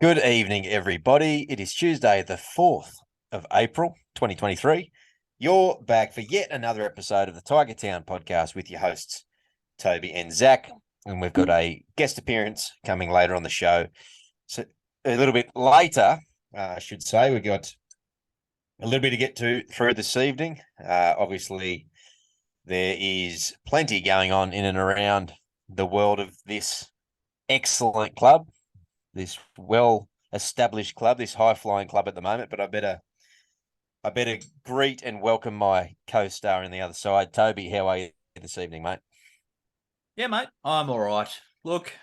Good evening, everybody. It is Tuesday, the 4th of April, 2023. You're back for yet another episode of the Tiger Town podcast with your hosts, Toby and Zac. And we've got a guest appearance coming later on the show. So a little bit later, I should say, we've got a little bit to get to through this evening. Obviously, there is plenty going on in and around the world of this excellent club, this well-established club, this high-flying club at the moment. But I better greet and welcome my co-star on the other side. Toby, how are you this evening, mate? Yeah, mate, I'm all right. Look,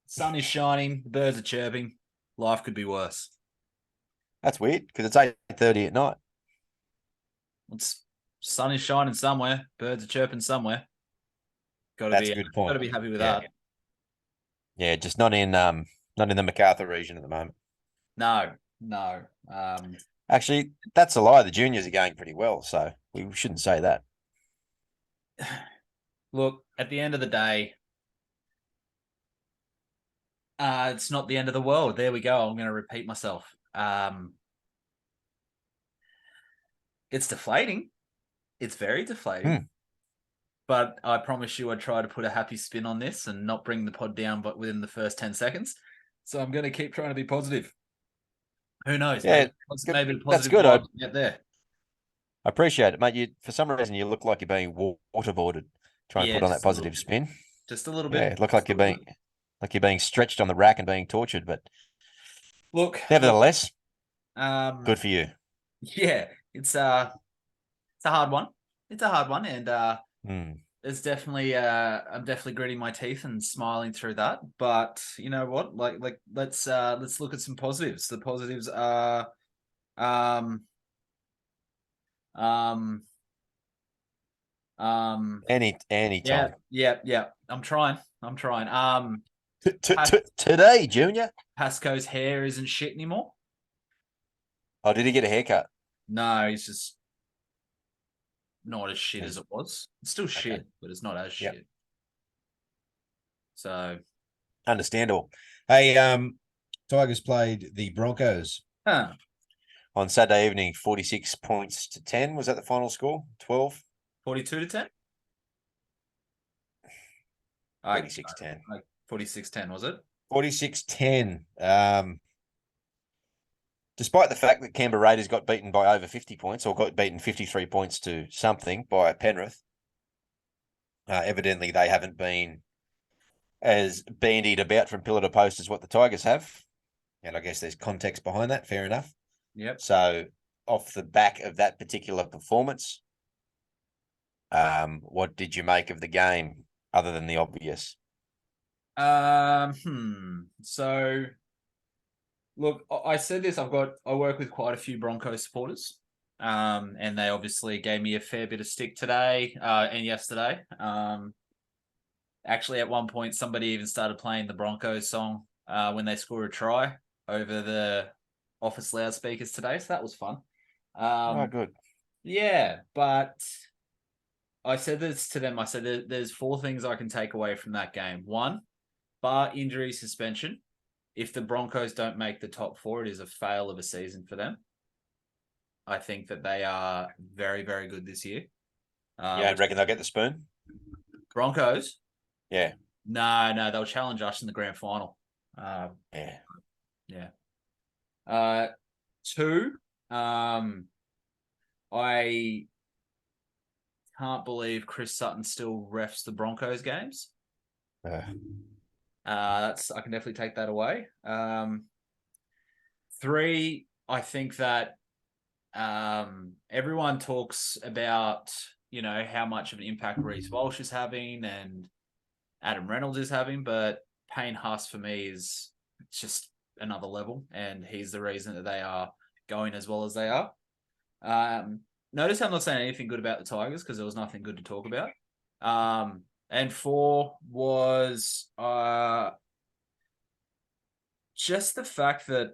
sun is shining, the birds are chirping. Life could be worse. That's weird because it's 8:30 at night. It's sun is shining somewhere, birds are chirping somewhere. That's a good point. Got to be happy with Yeah. that. Yeah, just not in the MacArthur region at the moment. No. Actually, that's a lie. The juniors are going pretty well, so we shouldn't say that. Look, at the end of the day, it's not the end of the world. There we go. I'm going to repeat myself. It's deflating. It's very deflating. But I promise you I'd try to put a happy spin on this and not bring the pod down but within the first 10 seconds. So I'm going to keep trying to be positive. Who knows? Yeah, maybe that's good. I get there. I appreciate it, mate. For some reason, you look like you're being waterboarded, trying to put on that positive spin. Just a little bit. Yeah, it looked like you're being stretched on the rack and being tortured. But look, nevertheless, good for you. Yeah, it's a hard one. It's a hard one, and it's definitely I'm definitely gritting my teeth and smiling through that. But you know what? Like let's look at some positives. The positives are Any time. Yeah. I'm trying. Today, Junior. Pasco's hair isn't shit anymore. Oh, did he get a haircut? No, he's just not as shit as it was. It's still shit, but it's not as shit. So understandable. Hey, Tigers played the Broncos on Saturday evening, 46 points to 10. Was that the final score? 12? 42 to 10? 46-10. 46-10, was it? 46-10. Despite the fact that Canberra Raiders got beaten by over 50 points, or got beaten 53 points to something by Penrith, evidently they haven't been as bandied about from pillar to post as what the Tigers have. And I guess there's context behind that. Fair enough. Yep. So off the back of that particular performance, what did you make of the game other than the obvious? So look, I said this, I work with quite a few Broncos supporters. And they obviously gave me a fair bit of stick today, and yesterday. Actually at one point somebody even started playing the Broncos song when they score a try over the office loudspeakers today, so that was fun. Good. Yeah, but I said this to them. I said there's 4 things I can take away from that game. 1, bar injury suspension. If the Broncos don't make the top 4, it is a fail of a season for them. I think that they are very, very good this year. I reckon they'll get the spoon? Broncos? Yeah. No, they'll challenge us in the grand final. Yeah. 2, I can't believe Chris Sutton still refs the Broncos games. I can definitely take that away. 3, I think that everyone talks about, how much of an impact Reece Walsh is having and Adam Reynolds is having, but Payne Haas for me is just another level, and he's the reason that they are going as well as they are. Notice I'm not saying anything good about the Tigers because there was nothing good to talk about. And 4 was just the fact that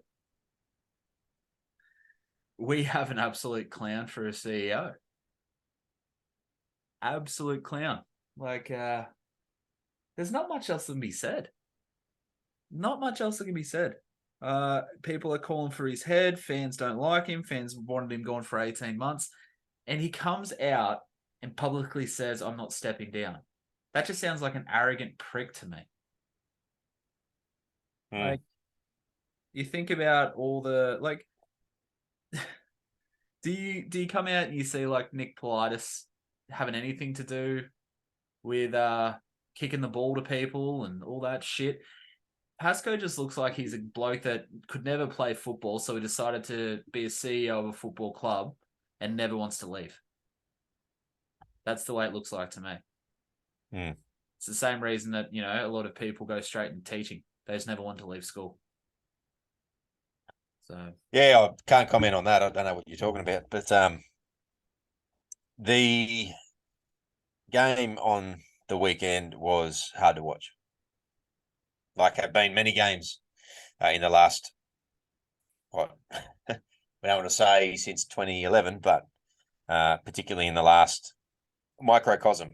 we have an absolute clown for a CEO. Absolute clown. Like, there's not much else that can be said. Not much else that can be said. People are calling for his head. Fans don't like him. Fans wanted him gone for 18 months. And he comes out and publicly says, I'm not stepping down. That just sounds like an arrogant prick to me. Like, you think about all the, like, do you come out and you see like Nick Politis having anything to do with kicking the ball to people and all that shit? Pascoe just looks like he's a bloke that could never play football, so he decided to be a CEO of a football club and never wants to leave. That's the way it looks like to me. It's the same reason that, you know, a lot of people go straight into teaching. They just never want to leave school. So yeah, I can't comment on that. I don't know what you're talking about, but the game on the weekend was hard to watch. Like have been many games in the last what I don't want to say since 2011, but particularly in the last microcosm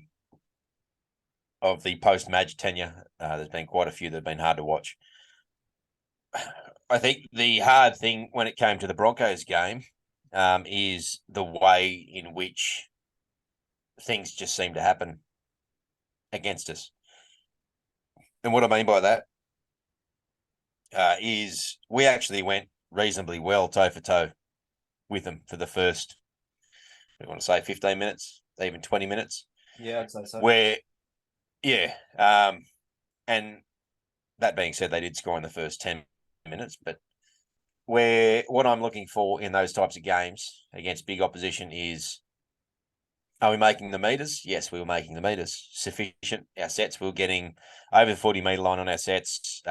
of the post-Madge tenure, there's been quite a few that have been hard to watch. I think the hard thing when it came to the Broncos game is the way in which things just seem to happen against us. And what I mean by that is we actually went reasonably well toe for toe with them for the first, I want to say 15 minutes, even 20 minutes. yeah, I'd say so. Where, yeah. And that being said, they did score in the first 10 minutes, but what I'm looking for in those types of games against big opposition is, are we making the meters? Yes, we were making the meters sufficient. Our sets, we were getting over the 40-meter line on our sets,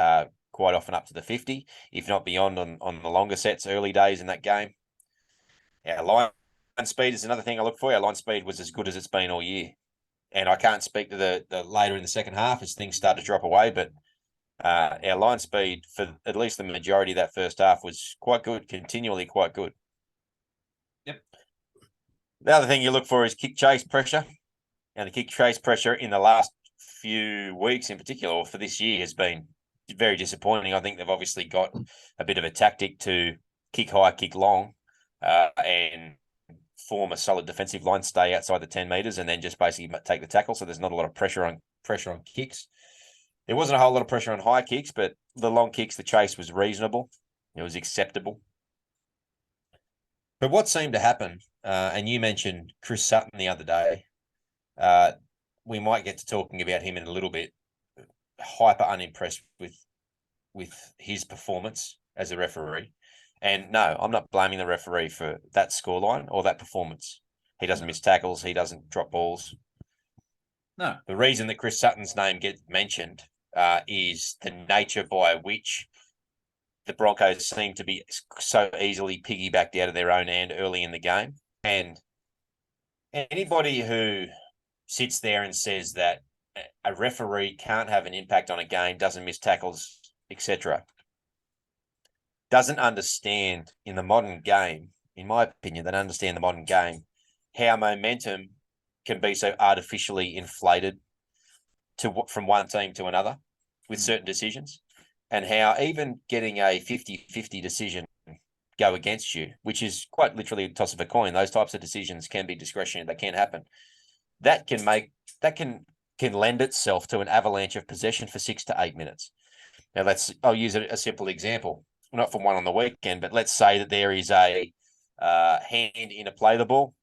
quite often up to the 50, if not beyond on the longer sets early days in that game. Our line speed is another thing I look for. Our line speed was as good as it's been all year. And I can't speak to the later in the second half as things start to drop away, but our line speed for at least the majority of that first half was quite good, continually quite good. Yep. The other thing you look for is kick chase pressure. And the kick chase pressure in the last few weeks in particular, or for this year, has been very disappointing. I think they've obviously got a bit of a tactic to kick high, kick long, and form a solid defensive line, stay outside the 10 meters, and then just basically take the tackle. So there's not a lot of pressure on kicks. There wasn't a whole lot of pressure on high kicks, but the long kicks, the chase was reasonable. It was acceptable. But what seemed to happen, and you mentioned Chris Sutton the other day, we might get to talking about him in a little bit. Hyper unimpressed with his performance as a referee. And no, I'm not blaming the referee for that scoreline or that performance. He doesn't miss tackles. He doesn't drop balls. No. The reason that Chris Sutton's name gets mentioned is the nature by which the Broncos seem to be so easily piggybacked out of their own end early in the game. And anybody who sits there and says that a referee can't have an impact on a game, doesn't miss tackles, etc., doesn't understand in the modern game, in my opinion, they don't understand the modern game, how momentum can be so artificially inflated from one team to another with certain decisions, and how even getting a 50-50 decision go against you, which is quite literally a toss of a coin, those types of decisions can be discretionary, they can happen. That can lend itself to an avalanche of possession for 6 to 8 minutes. Now, I'll use a simple example, not from one on the weekend, but let's say that there is a hand in a play the ball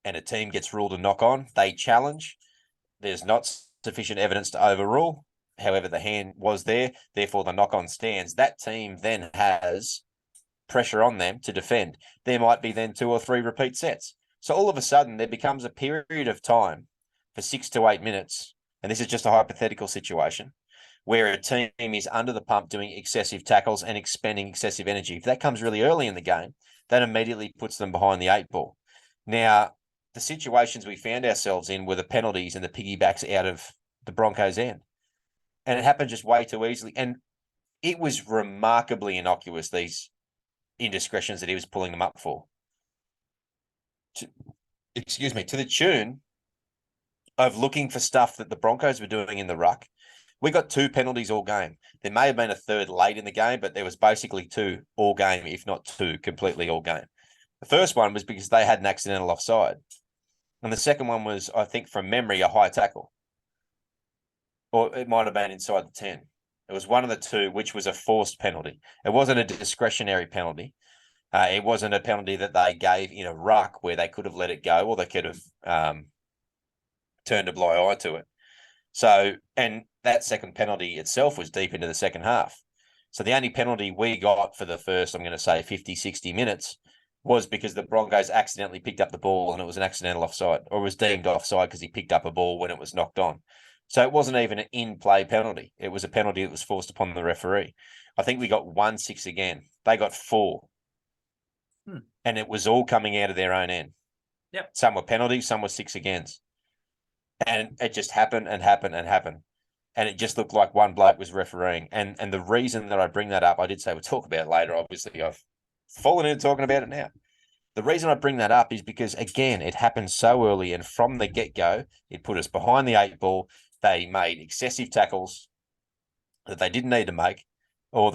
and a team gets ruled a knock on. They challenge. There's not sufficient evidence to overrule. However, the hand was there. Therefore, the knock on stands. That team then has pressure on them to defend. There might be then 2 or 3 repeat sets. So all of a sudden, there becomes a period of time for 6 to 8 minutes, and this is just a hypothetical situation, where a team is under the pump doing excessive tackles and expending excessive energy. If that comes really early in the game, that immediately puts them behind the 8 ball. Now, the situations we found ourselves in were the penalties and the piggybacks out of the Broncos' end. And it happened just way too easily. And it was remarkably innocuous, these indiscretions that he was pulling them up for. To the tune of looking for stuff that the Broncos were doing in the ruck, We got 2 penalties all game. There may have been a third late in the game, but there was basically 2 all game, if not 2 completely all game. The first one was because they had an accidental offside. And the second one was, I think from memory, a high tackle. Or it might have been inside the 10. It was one of the 2, which was a forced penalty. It wasn't a discretionary penalty. It wasn't a penalty that they gave in a ruck where they could have let it go, or they could have turned a blind eye to it. So, and that second penalty itself was deep into the second half. So the only penalty we got for the first, I'm going to say 50, 60 minutes was because the Broncos accidentally picked up the ball and it was an accidental offside, or was deemed offside because he picked up a ball when it was knocked on. So it wasn't even an in-play penalty. It was a penalty that was forced upon the referee. I think we got 1-6 again. They got 4. And it was all coming out of their own end. Yep. Some were penalties, some were 6 agains. And it just happened and happened and happened. And it just looked like one bloke was refereeing. And the reason that I bring that up, I did say we'll talk about it later. Obviously, I've fallen into talking about it now. The reason I bring that up is because, again, it happened so early. And from the get-go, it put us behind the 8 ball. They made excessive tackles that they didn't need to make, or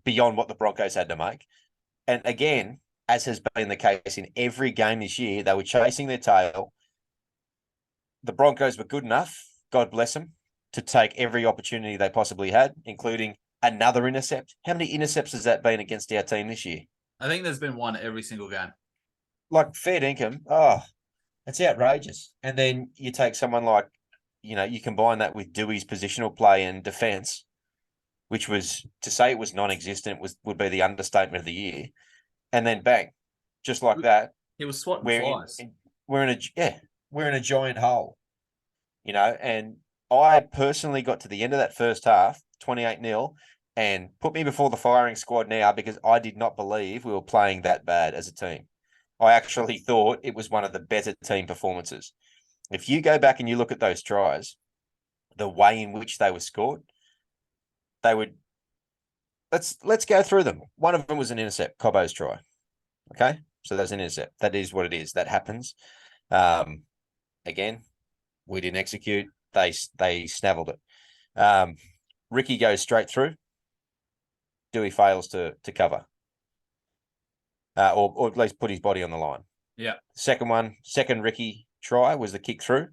beyond what the Broncos had to make. And again, as has been the case in every game this year, they were chasing their tail. The Broncos were good enough, God bless them, to take every opportunity they possibly had, including another intercept. How many intercepts has that been against our team this year? I think there's been one every single game. Like, fair dinkum. Oh, it's outrageous. And then you take someone like, you combine that with Dewey's positional play and defense, which was, to say it was non-existent would be the understatement of the year. And then bang, just like that. He was swatting flies. We're in a giant hole, and I personally got to the end of that first half, 28-0, and put me before the firing squad now, because I did not believe we were playing that bad as a team. I actually thought it was one of the better team performances. If you go back and you look at those tries, the way in which they were scored, they would. Let's go through them. One of them was an intercept, Cobbo's try. Okay, so that's an intercept. That is what it is. That happens. Again, we didn't execute. They snaffled it. Ricky goes straight through. Dewey fails to cover, or at least put his body on the line. Yeah. Second Ricky try was the kick through.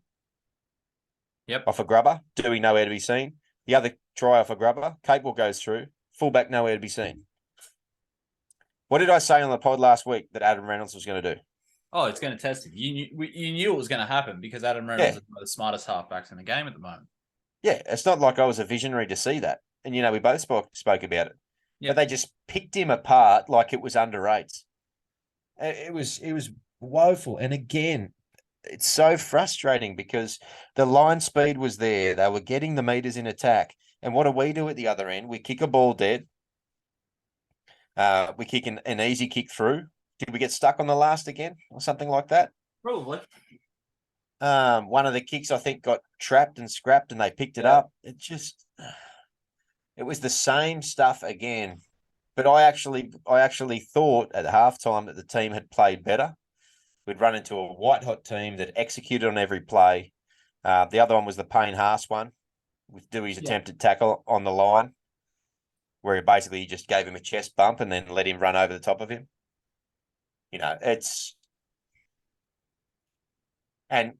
Yep. Off a grubber. Dewey nowhere to be seen. The other try off a grubber. Capewell goes through. Fullback nowhere to be seen. What did I say on the pod last week that Adam Reynolds was going to do? Oh, it's going to test him. You knew it was going to happen because Adam Reynolds is one of the smartest halfbacks in the game at the moment. Yeah, it's not like I was a visionary to see that. And, we both spoke about it. Yep. But they just picked him apart like it was under 8s. It was woeful. And again, it's so frustrating because the line speed was there. They were getting the meters in attack. And what do we do at the other end? We kick a ball dead. We kick an easy kick through. Did we get stuck on the last again or something like that? Probably. One of the kicks, I think, got trapped and scrapped and they picked it up. It was the same stuff again. But I actually thought at halftime that the team had played better. We'd run into a white-hot team that executed on every play. The other one was the Payne Haas one with Dewey's attempted tackle on the line, where he basically just gave him a chest bump and then let him run over the top of him. It's and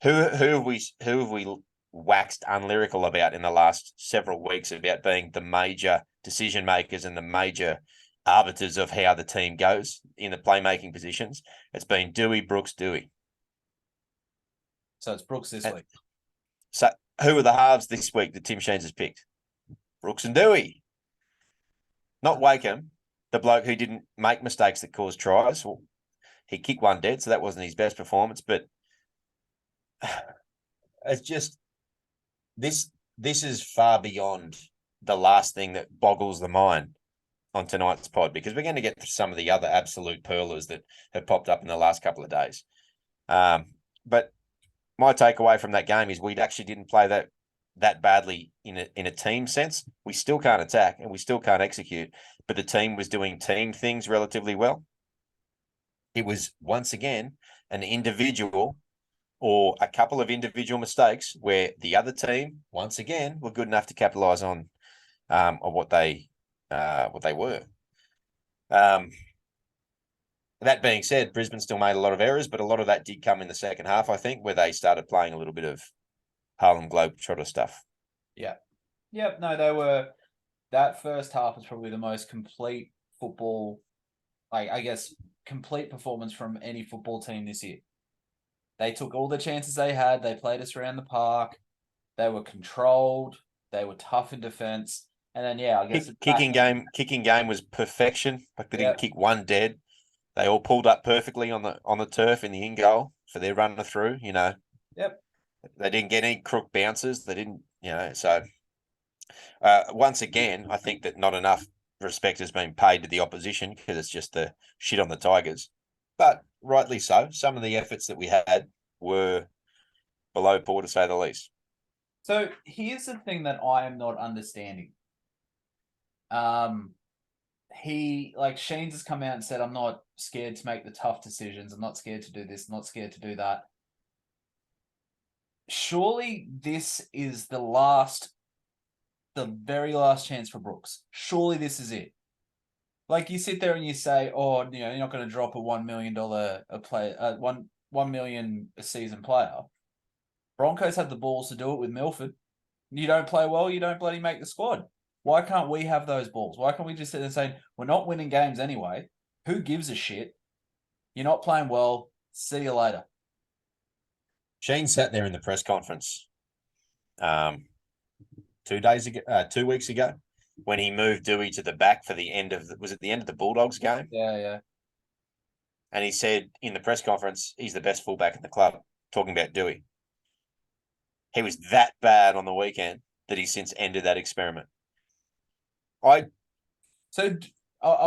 who have we waxed unlyrical about in the last several weeks about being the major decision makers and the major arbiters of how the team goes in the playmaking positions? It's been Dewey, Brooks, Dewey. So it's Brooks this week. So who are the halves this week that Tim Sheens has picked? Brooks and Dewey. Not Wakeham, the bloke who didn't make mistakes that caused tries. Well, he kicked one dead, so that wasn't his best performance. But it's just this is far beyond the last thing that boggles the mind on tonight's pod, because we're going to get to some of the other absolute pearlers that have popped up in the last couple of days. But my takeaway from that game is we actually didn't play that badly in a team sense. We still can't attack and we still can't execute, but the team was doing team things relatively well. It was once again an individual or a couple of individual mistakes where the other team, once again, were good enough to capitalise on what they were. That being said, Brisbane still made a lot of errors, but a lot of that did come in the second half, I think, where they started playing a little bit of Harlem Globetrotter stuff. Yeah. Yep. No, they were. That first half was probably the most complete football, I guess, complete performance from any football team this year. They took all the chances they had. They played us around the park. They were controlled. They were tough in defense. And then, I guess kicking game was perfection. Like they didn't kick one dead. They all pulled up perfectly on the turf in the in goal for their run through. Yep. They didn't get any crook bounces. They didn't. So once again, I think that not enough respect has been paid to the opposition because it's just the shit on the Tigers. But rightly so. Some of the efforts that we had were below par, to say the least. So here's the thing that I am not understanding. Sheens has come out and said, I'm not scared to make the tough decisions. I'm not scared to do this, not scared to do that. Surely this is the very last chance for Brooks. Surely this is it. Like you sit there and you say, you're not going to drop a $1 million $1 million a season player. Broncos have the balls to do it with Milford. You don't play well, you don't bloody make the squad. Why can't we have those balls? Why can't we just sit there and say, we're not winning games anyway? Who gives a shit? You're not playing well. See you later. Sheen sat there in the press conference 2 weeks ago when he moved Dewey to the back for the end of the end of the Bulldogs game? Yeah. And he said in the press conference, he's the best fullback in the club, talking about Dewey. He was that bad on the weekend that he's since ended that experiment. Are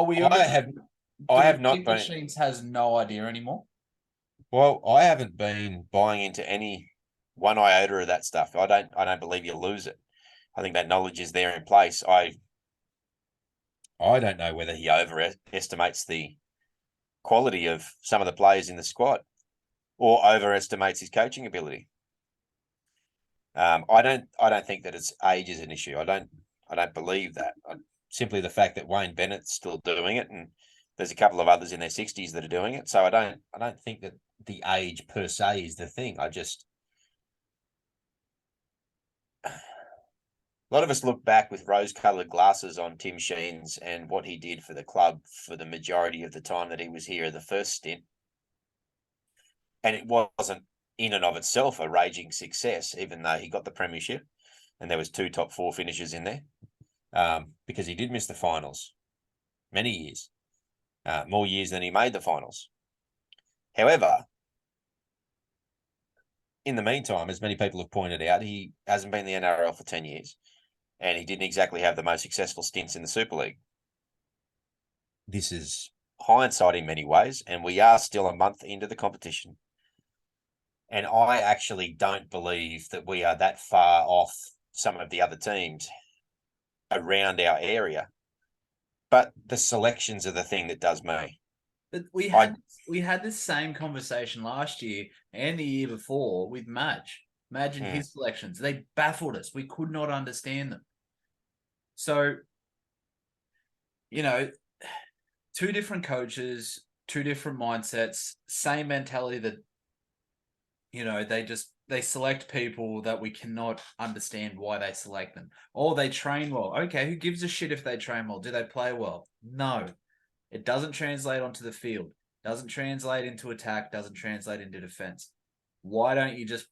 we? I have not been. Sheens has no idea anymore. Well, I haven't been buying into any one iota of that stuff. I don't believe you lose it. I think that knowledge is there in place. I don't know whether he overestimates the quality of some of the players in the squad or overestimates his coaching ability. I don't think that its age is an issue. I don't believe that. Simply the fact that Wayne Bennett's still doing it, and there's a couple of others in their 60s that are doing it. So I don't think that the age per se is the thing. A lot of us look back with rose-coloured glasses on Tim Sheens and what he did for the club for the majority of the time that he was here, the first stint. And it wasn't in and of itself a raging success, even though he got the premiership and there was 2 top 4 finishes in there, because he did miss the finals many years, more years than he made the finals. However, in the meantime, as many people have pointed out, he hasn't been in the NRL for 10 years. And he didn't exactly have the most successful stints in the Super League. This is hindsight in many ways, and we are still a month into the competition. And I actually don't believe that we are that far off some of the other teams around our area. But the selections are the thing that does me. But we had this same conversation last year and the year before with Madge. Imagine his selections. They baffled us. We could not understand them. So, 2 different coaches, 2 different mindsets, same mentality that, they select people that we cannot understand why they select them. Or they train well. Okay, who gives a shit if they train well? Do they play well? No. It doesn't translate onto the field. Doesn't translate into attack. Doesn't translate into defense. Why don't you just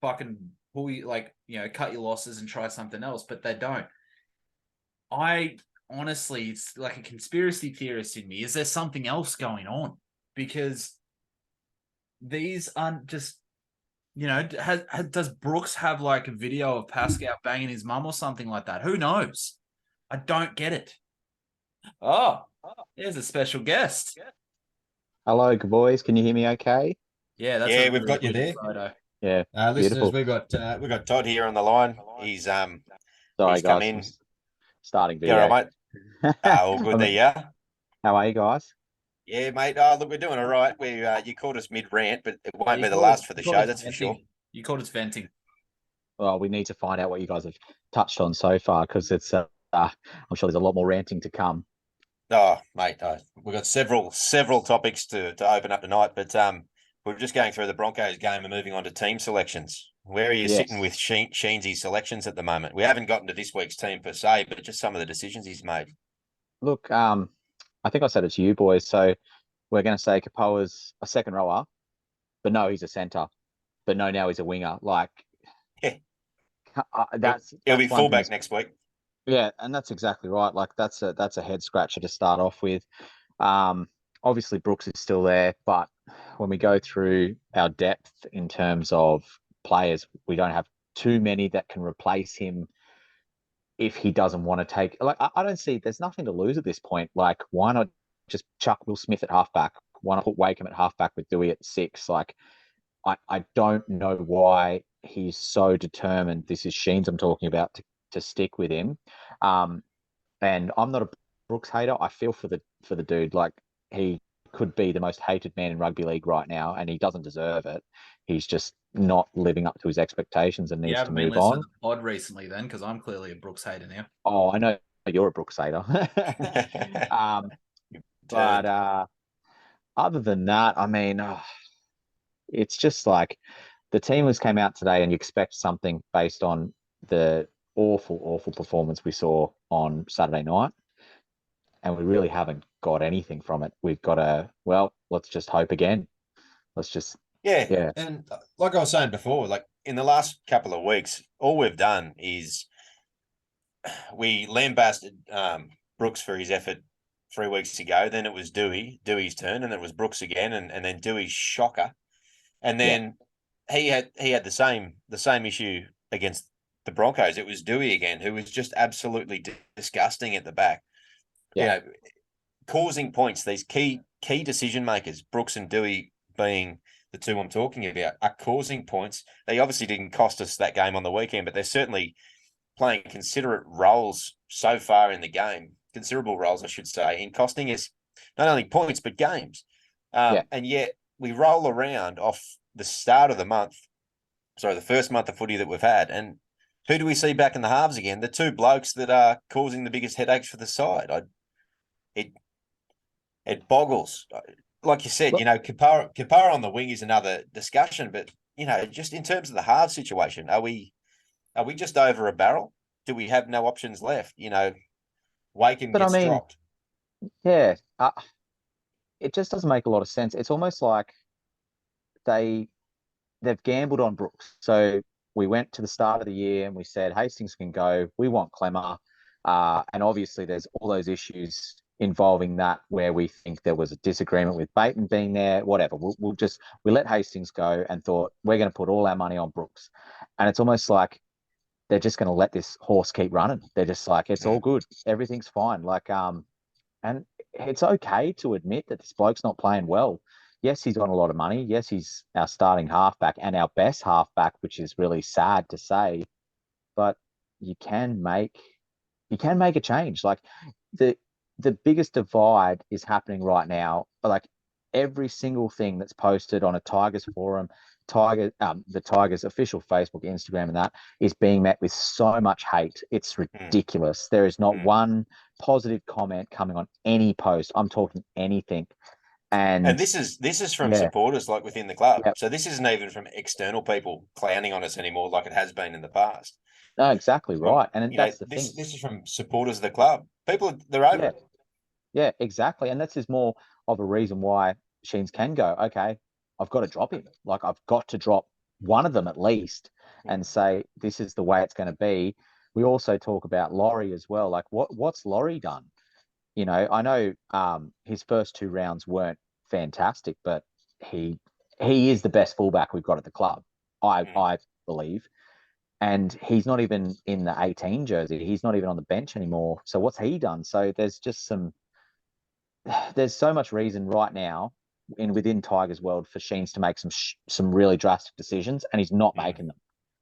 fucking cut your losses and try something else? But they don't. Honestly, it's like a conspiracy theorist in me. Is there something else going on? Because these aren't just, does Brooks have like a video of Pascal banging his mum or something like that? Who knows? I don't get it. Oh, there's a special guest. Hello, good boys. Can you hear me okay? Yeah, that's we've got you there. Photo. Yeah, listeners, beautiful. we've got Todd here on the line. He's Sorry, guys, come in. Starting video. Yeah, right, mate. All good there, yeah. How are you guys? Yeah, mate. Oh, look, we're doing all right. You caught us mid rant, but it won't You be the called last it- for the you called show. it That's for sure. venting. You called it venting. Well, we need to find out what you guys have touched on so far because I'm sure there's a lot more ranting to come. Oh, mate, we've got several topics to open up tonight, but we're just going through the Broncos game and moving on to team selections. Where are you sitting Yes. with Sheensy's selections at the moment? We haven't gotten to this week's team per se, but just some of the decisions he's made. Look, I think I said it to you boys. So we're going to say Kapoa's a second rower, but no, he's a centre. But no, now he's a winger. Like Yeah, that's he'll be one thing. fullback next week. Yeah, and that's exactly right. Like that's a head scratcher to start off with. Um, Obviously Brooks is still there, but when we go through our depth in terms of players, we don't have too many that can replace him if he doesn't want to take. Like I don't see. There's nothing to lose at this point. Like why not just chuck Will Smith at halfback? Why not put Wakeham at halfback with Dewey at 6? Like I don't know why he's so determined. This is Sheens I'm talking about to stick with him. Um, and I'm not a Brooks hater. I feel for the dude. Like he could be the most hated man in rugby league right now, and he doesn't deserve it. He's just not living up to his expectations and You needs to haven't been move listening on. to the pod recently, then, because I'm clearly a Brooks hater now. Oh, I know you're a Brooks hater. um, but Turned. other than that, I mean, it's just like the team was came out today, and you expect something based on the awful performance we saw on Saturday night. And we really haven't got anything from it. We've got let's just hope again. Let's just, Yeah, yeah, and like I was saying before, like in the last couple of weeks, all we've done is we lambasted Brooks for his effort 3 weeks ago. Then it was Dewey's turn, and it was Brooks again, and then Dewey's shocker, and yeah, then he had the same issue against the Broncos. It was Dewey again, who was just absolutely disgusting at the back. You yeah, know, causing points. These key decision makers, Brooks and Dewey being the two I'm talking about, are causing points. They obviously didn't cost us that game on the weekend, but they're certainly playing considerate roles so far in the game, considerable roles, I should say, in costing us not only points but games. yeah. And yet we roll around off the start of the month, sorry, the first month of footy that we've had, and who do we see back in the halves again? The two blokes that are causing the biggest headaches for the side. It it boggles. Like you said, Look, Kapara on the wing is another discussion, but just in terms of the half situation, are we just over a barrel? Do we have no options left? Waken but I gets mean, dropped. yeah, it just doesn't make a lot of sense. It's almost like they they've gambled on Brooks. So we went to the start of the year and we said Hastings can go. We want Clemmer, and obviously there's all those issues involving that where we think there was a disagreement with Bateman being there. Whatever. We let Hastings go and thought we're going to put all our money on Brooks, and it's almost like they're just going to let this horse keep running. They're just like it's all good, everything's fine. And it's okay to admit that this bloke's not playing well. Yes, he's on a lot of money. Yes, he's our starting halfback and our best halfback, which is really sad to say. But you can make you can make a change. Like the the biggest divide is happening right now. Like every single thing that's posted on a Tigers forum, the Tigers official Facebook, Instagram, and that is being met with so much hate. It's Mm, ridiculous. There is not mm. one positive comment coming on any post. I'm talking anything. And And this is from yeah, supporters like within the club. yeah, So this isn't even from external people clowning on us anymore like it has been in the past. no, exactly From right. And that's the thing. this is from supporters of the club. People, they're over Yeah, it. yeah, exactly. And this is more of a reason why Sheens can go, okay, I've got to drop him. Like I've got to drop one of them at least and say, this is the way it's going to be. We also talk about Laurie as well. Like what's Laurie done? I know his first two rounds weren't fantastic, but he he is the best fullback we've got at the club. Mm. I believe. And he's not even in the 18 jersey. He's not even on the bench anymore. So what's he done? So there's so much reason right now within Tiger's world for Sheens to make some really drastic decisions, and he's not Mm. making them.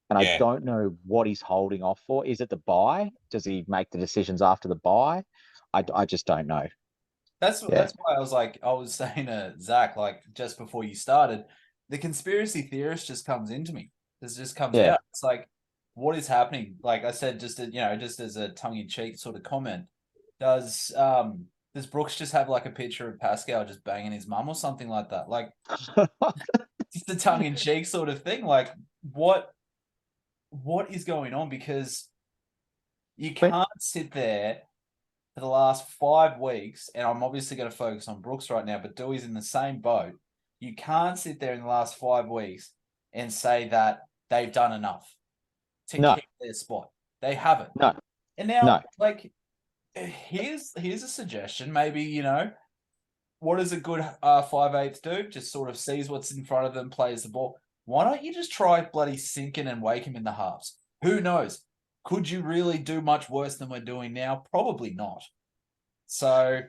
And I Yeah. don't know what he's holding off for. Is it the buy? Does he make the decisions after the buy? I just don't know. That's Yeah. that's why I was saying to Zach, like just before you started, the conspiracy theorist just comes into me. This just comes Yeah. out. It's like, what is happening? Like I said, just as a tongue in cheek sort of comment, does Brooks just have like a picture of Pascal just banging his mum or something like that? Like just a tongue in cheek sort of thing. Like what is going on? Because you But can't sit there for the last 5 weeks, and I'm obviously going to focus on Brooks right now, but Dewey's in the same boat. You can't sit there in the last 5 weeks and say that they've done enough to no, keep their spot. They haven't. no, And now, no. like, here's a suggestion. Maybe, what does a good 5/8 do? Just sort of sees what's in front of them, plays the ball. Why don't you just try bloody sinking and wake him in the halves? Who knows? Could you really do much worse than we're doing now? Probably not. So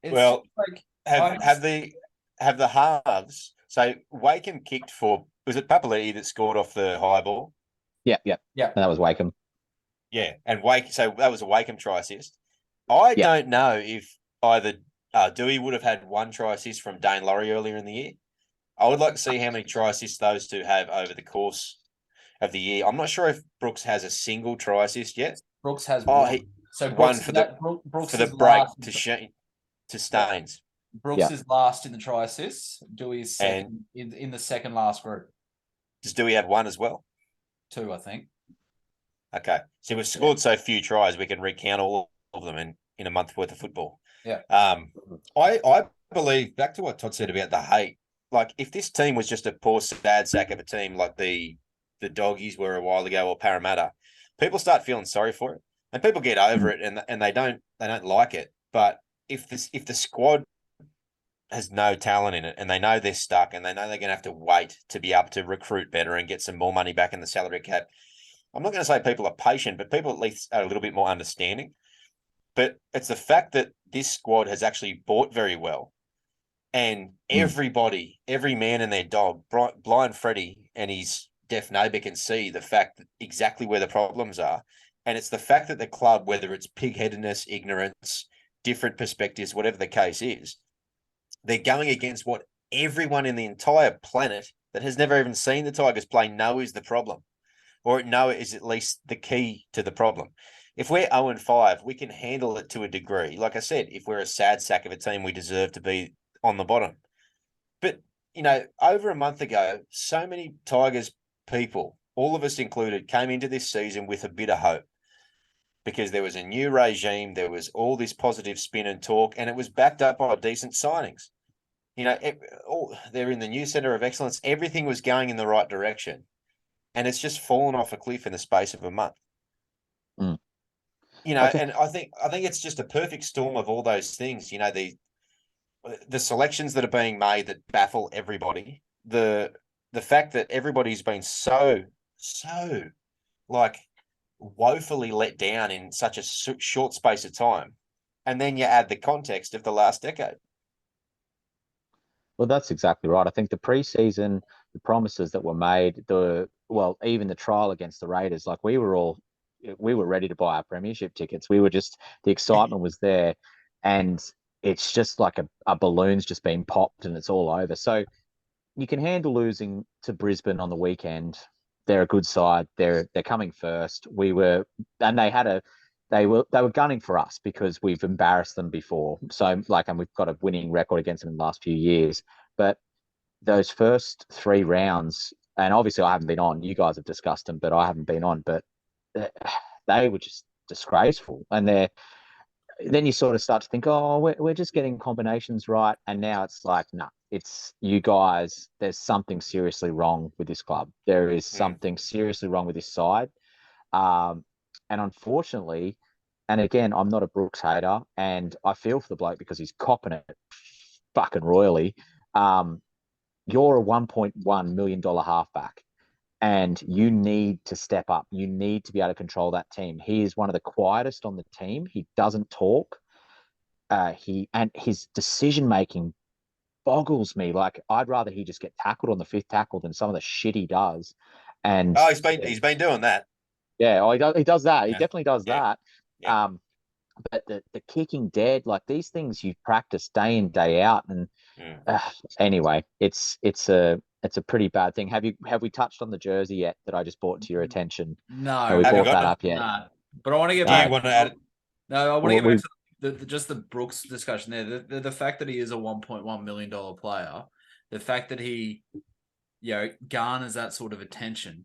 it's just Well, like have have the halves. So Wakeham kicked for, was it Papali'i that scored off the high ball? Yeah, yeah. yeah. And that was Wakeham. Yeah, and so that was a Wakeham try assist. I Yeah. don't know if either Dewey would have had one try assist from Dane Laurie earlier in the year. I would like to see how many try assists those two have over the course of the year. I'm not sure if Brooks has a single try assist yet. Brooks has Oh, one. So one Brooks for is the Brooks for the is break last. to Yeah. Staines. Brooks Yeah. is last in the try assists. Dewey is second And in the second last group. does Dewey have one as well? 2, I think. Okay. So we've scored so few tries, we can recount all of them in a month worth of football. Yeah. I believe, back to what Todd said about the hate, like if this team was just a poor sad sack of a team like the Doggies were a while ago or Parramatta, people start feeling sorry for it. And people get over it and they don't like it. But if the squad has no talent in it and they know they're stuck and they know they're going to have to wait to be able to recruit better and get some more money back in the salary cap, I'm not going to say people are patient, but people at least are a little bit more understanding. But it's the fact that this squad has actually bought very well. And everybody, every man and their dog, Blind Freddie and his deaf neighbour can see the fact that exactly where the problems are. And it's the fact that the club, whether it's pig-headedness, ignorance, different perspectives, whatever the case is, they're going against what everyone in the entire planet that has never even seen the Tigers play know is the problem, or know it is at least the key to the problem. If we're 0-5, we can handle it to a degree. Like I said, if we're a sad sack of a team, we deserve to be on the bottom. But, over a month ago, so many Tigers people, all of us included, came into this season with a bit of hope because there was a new regime, there was all this positive spin and talk, and it was backed up by decent signings. They're in the new centre of excellence. Everything was going in the right direction. And it's just fallen off a cliff in the space of a month. Mm. And I think it's just a perfect storm of all those things. The selections that are being made that baffle everybody. The fact that everybody's been so like woefully let down in such a short space of time, and then you add the context of the last decade. Well, that's exactly right. I think the preseason, the promises that were made, even the trial against the Raiders, like we were ready to buy our premiership tickets. We were just, the excitement was there, and it's just like a balloon's just been popped and it's all over. So you can handle losing to Brisbane on the weekend. They're a good side. They're coming first. And they were gunning for us because we've embarrassed them before. So and we've got a winning record against them in the last few years. But those first 3 rounds, and obviously I haven't been on. You guys have discussed them, but I haven't been on. But they were just disgraceful, and then you sort of start to think, oh, we're just getting combinations right. And now it's like, no, it's you guys, there's something seriously wrong with this club. There is something seriously wrong with this side. And unfortunately, and again, I'm not a Brooks hater, and I feel for the bloke because he's copping it fucking royally. You're a $1.1 million halfback, and you need to step up. You need to be able to control that team. He is one of the quietest on the team. He doesn't talk. His decision making boggles me. Like I'd rather he just get tackled on the 5th tackle than some of the shit he does. And he's been doing that. yeah, he does that. He Yeah. definitely does Yeah. that. Yeah. but the kicking dead, like these things you practice day in, day out. And anyway, it's a pretty bad thing. Have we touched on the jersey yet that I just brought to your attention? No, Have we Have you brought got that it? up yet? nah. But I want to get Do you back. want to add it? No, I want to Well, get back we to just the Brooks discussion there. The fact that he is a $1.1 million player, the fact that he, garners that sort of attention.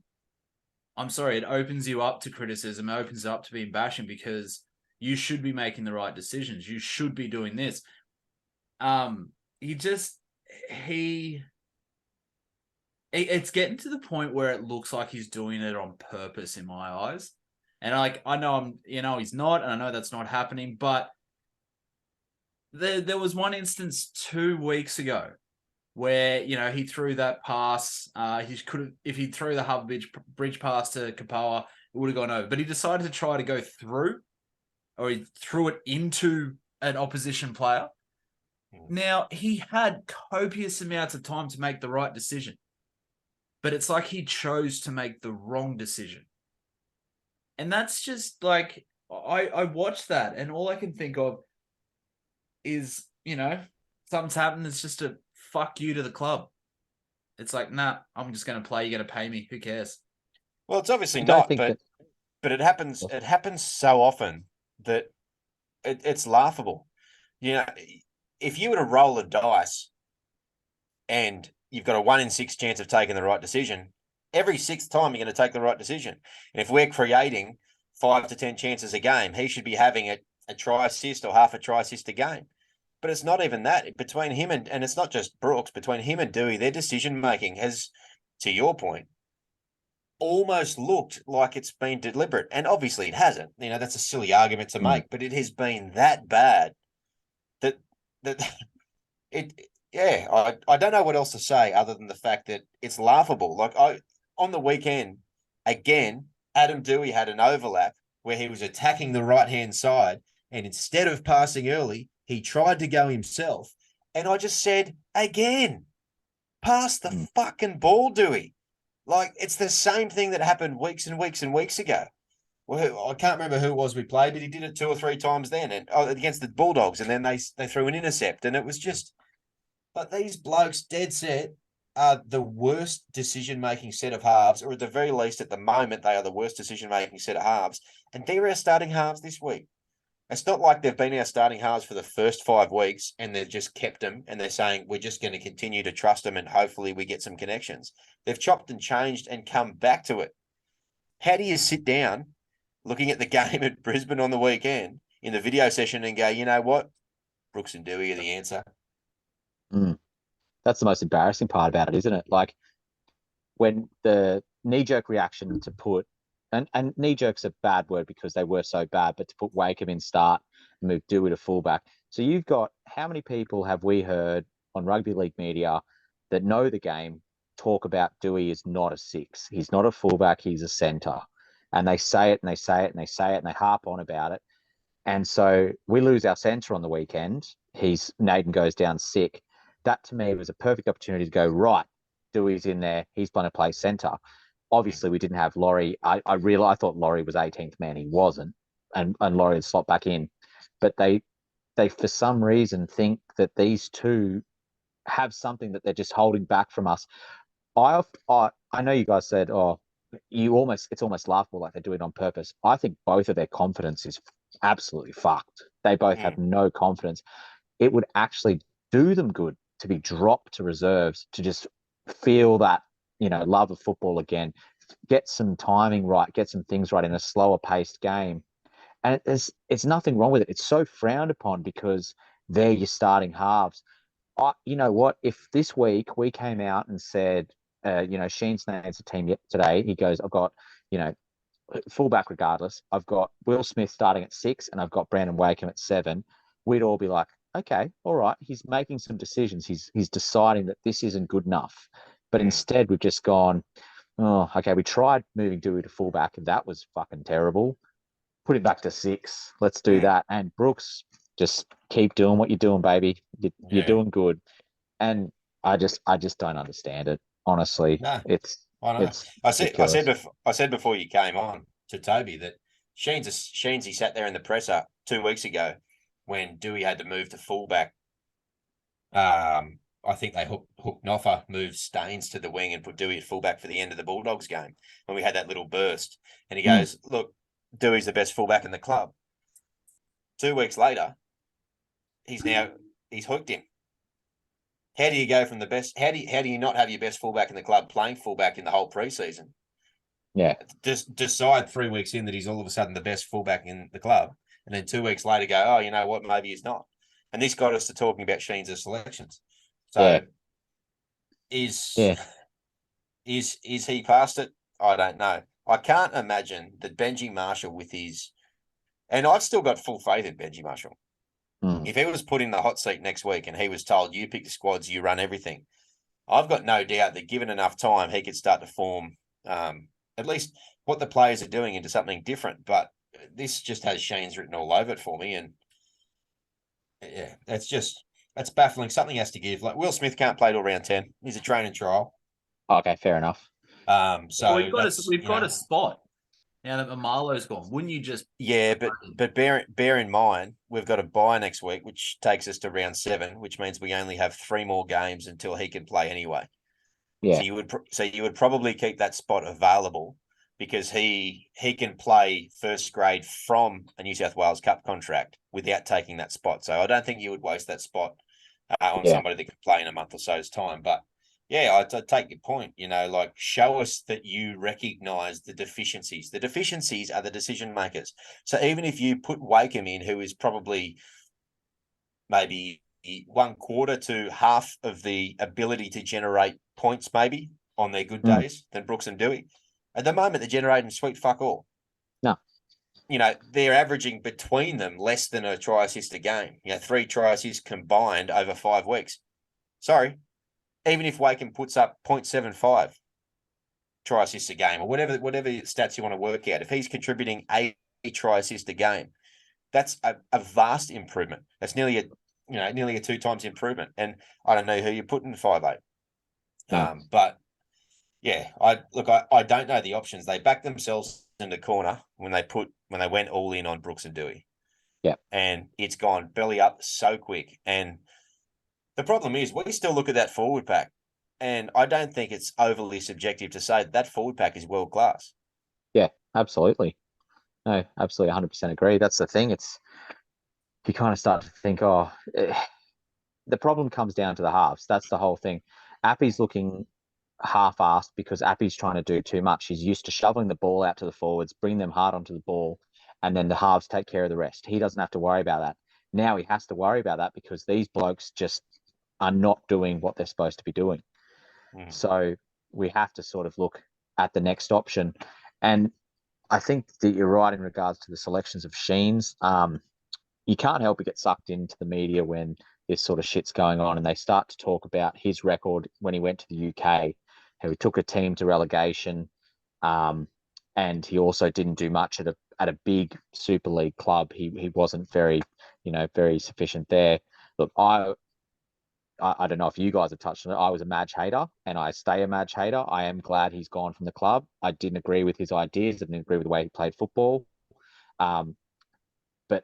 I'm sorry, it opens you up to criticism. It opens up to being bashing because you should be making the right decisions. You should be doing this. He just he. It's getting to the point where it looks like he's doing it on purpose in my eyes. And I know he's not, and I know that's not happening, but there was one instance 2 weeks ago where, he threw that pass. He could have, if he threw the Harbour Bridge pass to Kapoa, it would have gone over. But he decided to try to go through, or he threw it into an opposition player. Now, he had copious amounts of time to make the right decision, but it's like he chose to make the wrong decision. And that's just like, I watched that, and all I can think of is, something's happened. It's just a fuck you to the club. It's like, nah, I'm just going to play. You're going to pay me. Who cares? Well, it's obviously I don't not, think that. but it happens. It happens so often that it's laughable. If you were to roll a dice and you've got a 1 in 6 chance of taking the right decision, every sixth time you're going to take the right decision. And if we're creating 5 to 10 chances a game, he should be having a try assist or half a try assist a game. But it's not even that. Between him and it's not just Brooks, between him and Dewey, their decision making has, to your point, almost looked like it's been deliberate. And obviously it hasn't. That's a silly argument to make, but it has been that bad that it I don't know what else to say other than the fact that it's laughable. Like on the weekend, again, Adam Dewey had an overlap where he was attacking the right-hand side, and instead of passing early, he tried to go himself. And I just said, again, pass the fucking ball, Dewey. Like, it's the same thing that happened weeks and weeks and weeks ago. Well, I can't remember who it was we played, but he did it 2 or 3 times then, and against the Bulldogs, and then they threw an intercept, and it was just. But these blokes, dead set, are the worst decision-making set of halves, or at the very least, at the moment, they are the worst decision-making set of halves, and they're our starting halves this week. It's not like they've been our starting halves for the first 5 weeks and they've just kept them and they're saying we're just going to continue to trust them and hopefully we get some connections. They've chopped and changed and come back to it. How do you sit down looking at the game at Brisbane on the weekend in the video session and go, you know what? Brooks and Dewey are the answer. That's the most embarrassing part about it, isn't it? Like when the knee-jerk reaction to put, and knee-jerk's a bad word because they were so bad, but to put Wakeham in start and move Dewey to fullback. So you've got, how many people have we heard on rugby league media that know the game talk about Dewey is not a 6. He's not a fullback, he's a centre. And they say it and they say it and they say it and they harp on about it. And so we lose our centre on the weekend. Naden goes down sick. That to me was a perfect opportunity to go, right, Dewey's in there. He's going to play centre. Obviously, we didn't have Laurie. I thought Laurie was 18th man. He wasn't. And Laurie had slopped back in. But they for some reason think that these two have something that they're just holding back from us. I know you guys said, it's almost laughable, like they do it on purpose. I think both of their confidence is absolutely fucked. They both have no confidence. It would actually do them good to be dropped to reserves, to just feel that, love of football again, get some timing right, get some things right in a slower paced game. And it's nothing wrong with it. It's so frowned upon because they're your starting halves. You know what? If this week we came out and said, Sheen's name's a team today, he goes, I've got, fullback regardless. I've got Will Smith starting at 6 and I've got Brandon Wakeham at 7. We'd all be like, okay, all right. He's making some decisions. He's deciding that this isn't good enough. But instead we've just gone, oh, okay, we tried moving Dewey to fullback and that was fucking terrible. Put him back to 6. Let's do that. And Brooks, just keep doing what you're doing, baby. You're doing good. And I just don't understand it. Honestly, No, it's I know. it's I ridiculous. said before you came on to Toby that Sheensy sat there in the presser 2 weeks ago when Dewey had to move to fullback. I think they hooked Noffa, moved Staines to the wing and put Dewey at fullback for the end of the Bulldogs game when we had that little burst. And he goes, look, Dewey's the best fullback in the club. 2 weeks later, he's hooked him. How do you go from the best? How do you not have your best fullback in the club playing fullback in the whole preseason? Yeah. Just decide 3 weeks in that he's all of a sudden the best fullback in the club, and then 2 weeks later go, oh, you know what? Maybe he's not. And this got us to talking about Sheens' selections. So is he past it? I don't know. I can't imagine that Benji Marshall with his, and I've still got full faith in Benji Marshall. If he was put in the hot seat next week and he was told, you pick the squads, you run everything, I've got no doubt that given enough time, he could start to form at least what the players are doing into something different. But this just has Sheens written all over it for me. And yeah, that's baffling. Something has to give. Like Will Smith can't play till round 10. He's a training trial. Okay, fair enough. So we've got a spot. Now that Amalo's gone, wouldn't you just? Yeah, but bear in mind we've got a bye next week, which takes us to round 7, which means we only have 3 more games until he can play anyway. Yeah. So you would probably keep that spot available because he can play first grade from a New South Wales Cup contract without taking that spot. So I don't think you would waste that spot on somebody that could play in a month or so's time. But yeah, I take your point. You know, like show us that you recognise the deficiencies. The deficiencies are the decision makers. So even if you put Wakeham in, who is probably maybe 1/4 to half of the ability to generate points, maybe on their good days, than Brooks and Dewey. At the moment, they're generating sweet fuck all. No. You know, they're averaging between them less than a try assist a game. 3 try assists combined over 5 weeks. Sorry. Even if Wakeham puts up 0.75 try assists a game or whatever stats you want to work out, if he's contributing 8 try assists a game, that's a vast improvement. That's nearly a 2 times improvement. And I don't know who you put in 5'8". No. But yeah, I don't know the options. They backed themselves in the corner when they went all in on Brooks and Dewey. Yeah. And it's gone belly up so quick. And the problem is we still look at that forward pack, and I don't think it's overly subjective to say that forward pack is world class. Yeah, absolutely. No, absolutely 100% agree. That's the thing. You kind of start to think, the problem comes down to the halves. That's the whole thing. Appy's looking half-assed because Appy's trying to do too much. He's used to shoveling the ball out to the forwards, bring them hard onto the ball, and then the halves take care of the rest. He doesn't have to worry about that. Now he has to worry about that because these blokes just are not doing what they're supposed to be doing. So we have to sort of look at the next option. And I think that you're right in regards to the selections of Sheens. You can't help but get sucked into the media when this sort of shit's going on and they start to talk about his record when he went to the UK, how he took a team to relegation, and he also didn't do much at a big Super League club. He wasn't very sufficient there. Look, I don't know if you guys have touched on it. I was a Madge hater and I stay a Madge hater. I am glad he's gone from the club. I didn't agree with his ideas. I didn't agree with the way he played football. But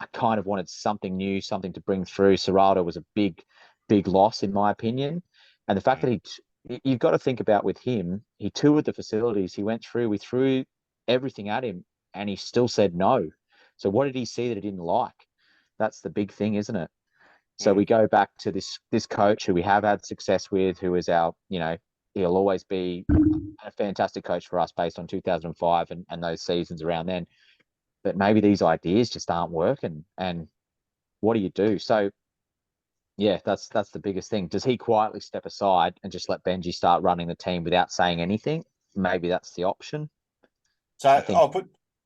I kind of wanted something new, something to bring through. Serrato was a big, big loss in my opinion. And the fact that you've got to think about with him, he toured the facilities. We threw everything at him and he still said no. So what did he see that he didn't like? That's the big thing, isn't it? So we go back to this coach who we have had success with, who is our, he'll always be a fantastic coach for us based on 2005 and those seasons around then. But maybe these ideas just aren't working. And what do you do? So, yeah, that's the biggest thing. Does he quietly step aside and just let Benji start running the team without saying anything? Maybe that's the option. So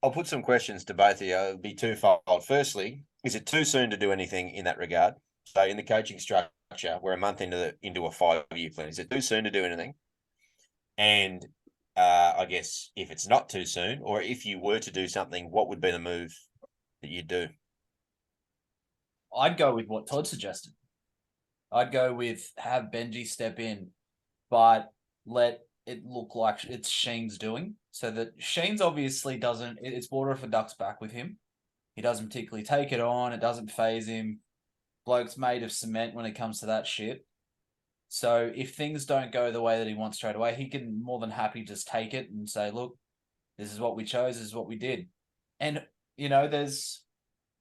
I'll put some questions to both of you. It'll be twofold. Firstly, is it too soon to do anything in that regard? So in the coaching structure, we're a month into a 5-year plan. Is it too soon to do anything? And I guess if it's not too soon, or if you were to do something, what would be the move that you'd do? I'd go with what Todd suggested. I'd go with have Benji step in, but let it look like it's Sheen's doing. So that Sheen's obviously doesn't. It's water off a duck's back with him. He doesn't particularly take it on. It doesn't phase him. Bloke's made of cement when it comes to that shit. So if things don't go the way that he wants straight away, he can more than happy just take it and say, look, this is what we chose. This is what we did. And, there's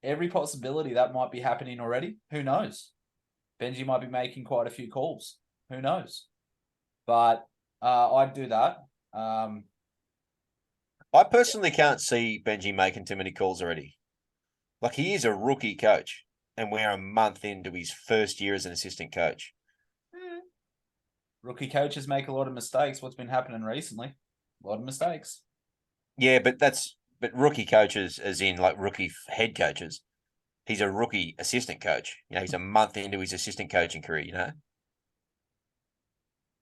every possibility that might be happening already. Who knows? Benji might be making quite a few calls. Who knows? But I'd do that. I personally can't see Benji making too many calls already. Like, he is a rookie coach, and we're a month into his first year as an assistant coach. Rookie coaches make a lot of mistakes. What's been happening recently? A lot of mistakes. Yeah, but rookie coaches, as in like rookie head coaches. He's a rookie assistant coach. He's a month into his assistant coaching career.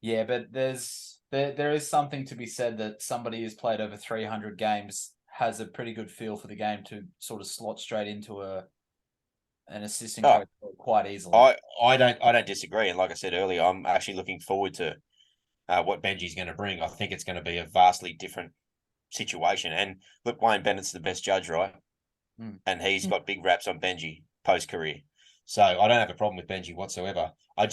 Yeah, but there is something to be said that somebody who's played over 300 games has a pretty good feel for the game to sort of slot straight into an assistant coach quite easily. I don't disagree. And like I said earlier, I'm actually looking forward to what Benji's going to bring. I think it's going to be a vastly different situation. And look, Wayne Bennett's the best judge, right? And he's got big raps on Benji post-career. So I don't have a problem with Benji whatsoever. I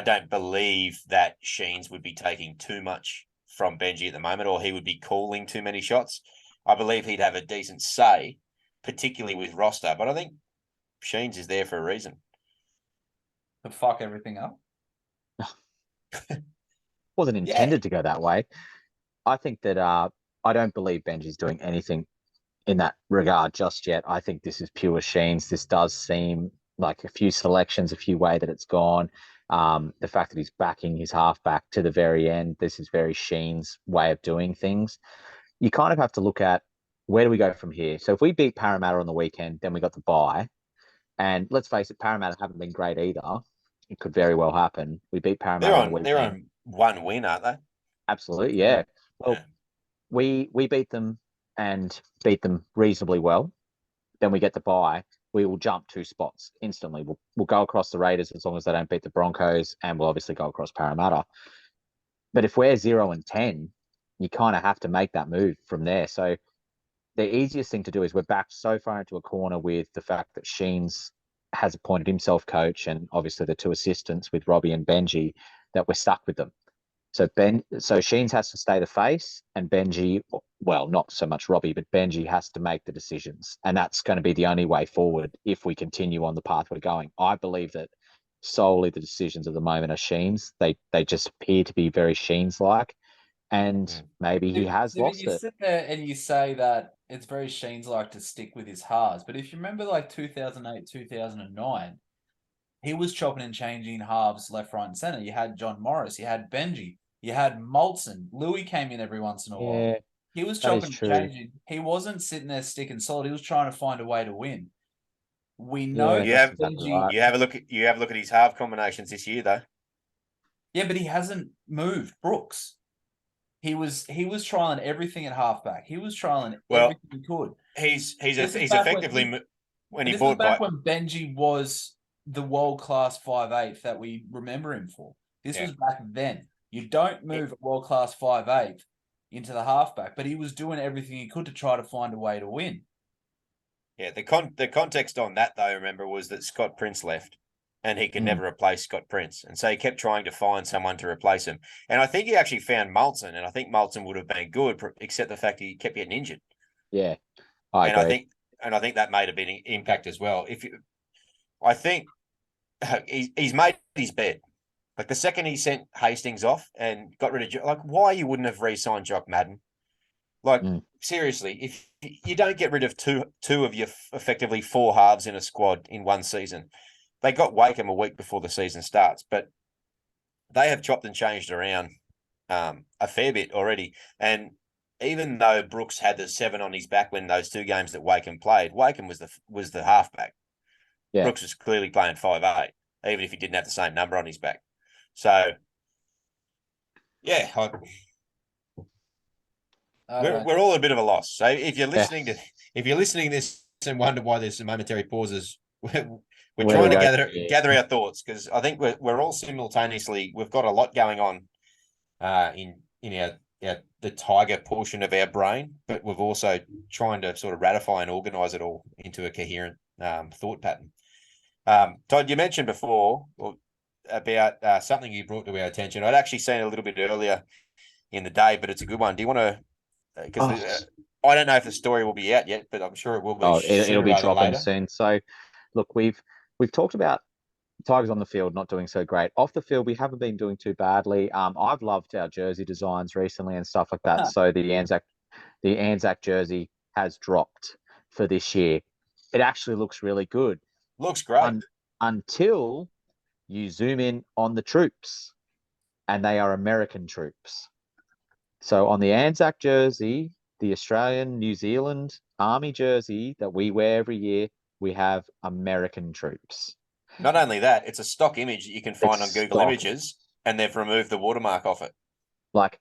don't believe that Sheens would be taking too much from Benji at the moment, or he would be calling too many shots. I believe he'd have a decent say, particularly with roster. But I think Sheens is there for a reason. To fuck everything up? Wasn't intended to go that way. I think that I don't believe Benji's doing anything in that regard just yet. I think this is pure Sheens. This does seem like a few selections, a few way that it's gone. The fact that he's backing his halfback to the very end, this is very Sheens' way of doing things. You kind of have to look at where do we go from here. So if we beat Parramatta on the weekend, then we got the bye. And let's face it, Parramatta haven't been great either. It could very well happen. We beat Parramatta on the weekend. They're on one win, aren't they? Absolutely, yeah. Well, we beat them and beat them reasonably well. Then we get the bye. We will jump 2 spots instantly. We'll go across the Raiders as long as they don't beat the Broncos, and we'll obviously go across Parramatta. But if we're 0-10, you kind of have to make that move from there. So the easiest thing to do is we're backed so far into a corner with the fact that Sheens has appointed himself coach, and obviously the 2 assistants with Robbie and Benji, that we're stuck with them. So Sheens has to stay the face, and Benji, well, not so much Robbie, but Benji has to make the decisions. And that's going to be the only way forward if we continue on the path we're going. I believe that solely the decisions at the moment are Sheens. They just appear to be very Sheens-like, and maybe he has lost you it. sit there and you say that it's very Sheens-like to stick with his halves. But if you remember like 2008, 2009, he was chopping and changing halves left, right, and centre. You had John Morris, you had Benji, you had Molson. Louis came in every once in a while. He was chopping and changing. He wasn't sitting there sticking solid. He was trying to find a way to win. We know you have a look at his half combinations this year, though. Yeah, but he hasn't moved Brooks. He was trialing everything at halfback. He was trialing everything he could. He's effectively when he bought back when Benji was the world-class 5'8" that we remember him for. This was back then. You don't move a world-class 5'8" into the halfback, but he was doing everything he could to try to find a way to win. Yeah, the context on that, though, remember, was that Scott Prince left, and he could never replace Scott Prince. And so he kept trying to find someone to replace him. And I think he actually found Molson, and I think Molson would have been good, except the fact he kept getting injured. Yeah, I agree. I think that made a big impact as well. I think he's made his bed. Like, the second he sent Hastings off and got rid of, like, why you wouldn't have re-signed Jock Madden? Like, seriously, if you don't get rid of two of your effectively 4 halves in a squad in one season, they got Wakeham a week before the season starts, but they have chopped and changed around a fair bit already. And even though Brooks had the 7 on his back when those 2 games that Wakeham played, Wakeham was the halfback. Yeah. Brooks was clearly playing 5'8", even if he didn't have the same number on his back. So, yeah, we're all a bit of a loss. So if you're listening to this and wonder why there's some momentary pauses, we're trying to gather our thoughts, because I think we're all simultaneously, we've got a lot going on in our the Tiger portion of our brain, but we've also trying to sort of ratify and organise it all into a coherent thought pattern. Todd, you mentioned before about something you brought to our attention. I'd actually seen it a little bit earlier in the day, but it's a good one. Do you want to? Because I don't know if the story will be out yet, but I'm sure it will be it'll sooner be rather than dropping later. soon. So, look, we've talked about Tigers on the field not doing so great. Off the field, we haven't been doing too badly. I've loved our jersey designs recently and stuff like that. So the Anzac jersey has dropped for this year. It actually looks really good. Looks great. Until you zoom in on the troops, and they are American troops. So on the Anzac jersey, the Australian New Zealand Army jersey that we wear every year, we have American troops. Not only that, it's a stock image that you can find on Google stock. Images, and they've removed the watermark off it. Like,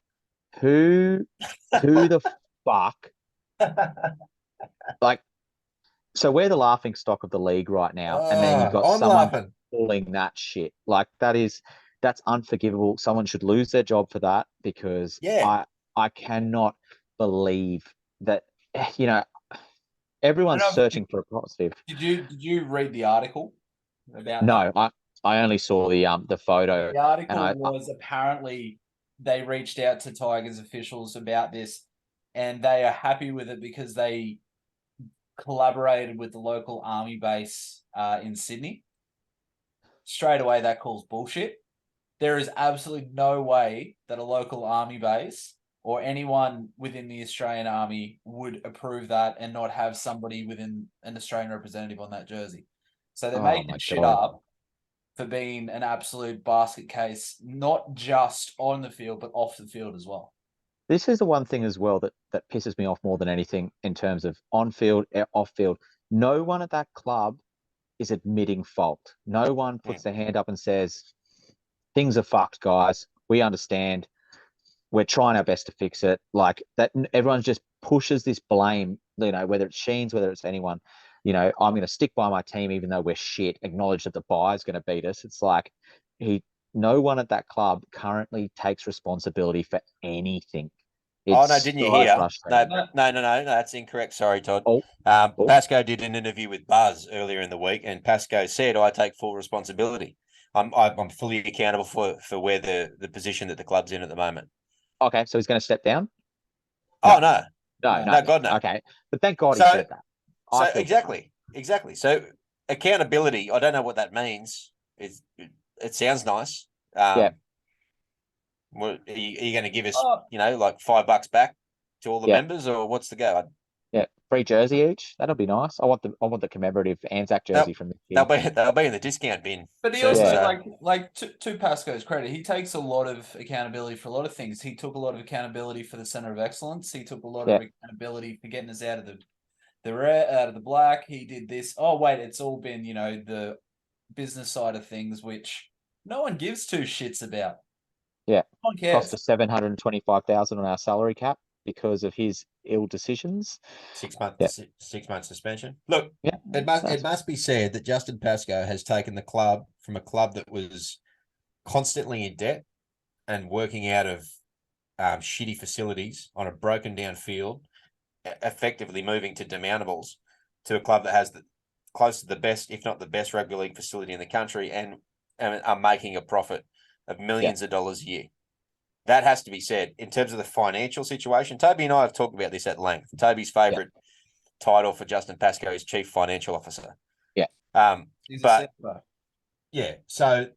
who the fuck? Like, so we're the laughing stock of the league right now, and then you've got I'm someone laughing. pulling that shit. Like, that's unforgivable. Someone should lose their job for that, because I cannot believe that, everyone's searching for a positive. Did you read the article about No, that? I only saw the photo. The article was apparently they reached out to Tigers officials about this, and they are happy with it because they collaborated with the local army base in Sydney. Straight away, that calls bullshit. There is absolutely no way that a local army base or anyone within the Australian Army would approve that and not have somebody within an Australian representative on that jersey. So they're making shit up for being an absolute basket case, not just on the field, but off the field as well. This is the one thing as well that pisses me off more than anything in terms of on field, off field. No one at that club is admitting fault. No one puts their hand up and says, things are fucked, guys. We understand. We're trying our best to fix it. Like that, everyone just pushes this blame, whether it's Sheens, whether it's anyone, I'm going to stick by my team, even though we're shit, acknowledge that the buy is going to beat us. It's like no one at that club currently takes responsibility for anything. No, didn't you hear? No, that's incorrect. Sorry, Todd. Oh. Pascoe did an interview with Buzz earlier in the week, and Pascoe said, "I take full responsibility. I'm fully accountable for where the position that the club's in at the moment." Okay, so he's going to step down? Oh no, God, no. Okay, but thank God he said that. So exactly. So accountability. I don't know what that means. It sounds nice. Yeah. Are you going to give us, like $5 back to all the members, or what's the go? Yeah, free jersey each. That'll be nice. I want the commemorative Anzac jersey from the year. They'll be in the discount bin. But he also to Pascoe's credit, he takes a lot of accountability for a lot of things. He took a lot of accountability for the Center of Excellence. He took a lot of accountability for getting us out of the red, out of the black. He did this. Oh wait, it's all been the business side of things, which no one gives two shits about. Yeah, no one cares. Cost us $725,000 on our salary cap because of his ill decisions. 6 months, 6 months suspension. Look, it must be said that Justin Pascoe has taken the club from a club that was constantly in debt and working out of shitty facilities on a broken down field, effectively moving to demountables, to a club that has close to the best, if not the best, rugby league facility in the country, and are making a profit of millions of dollars a year. That has to be said. In terms of the financial situation, Toby and I have talked about this at length. Toby's favourite title for Justin Pascoe is Chief Financial Officer. Yeah. So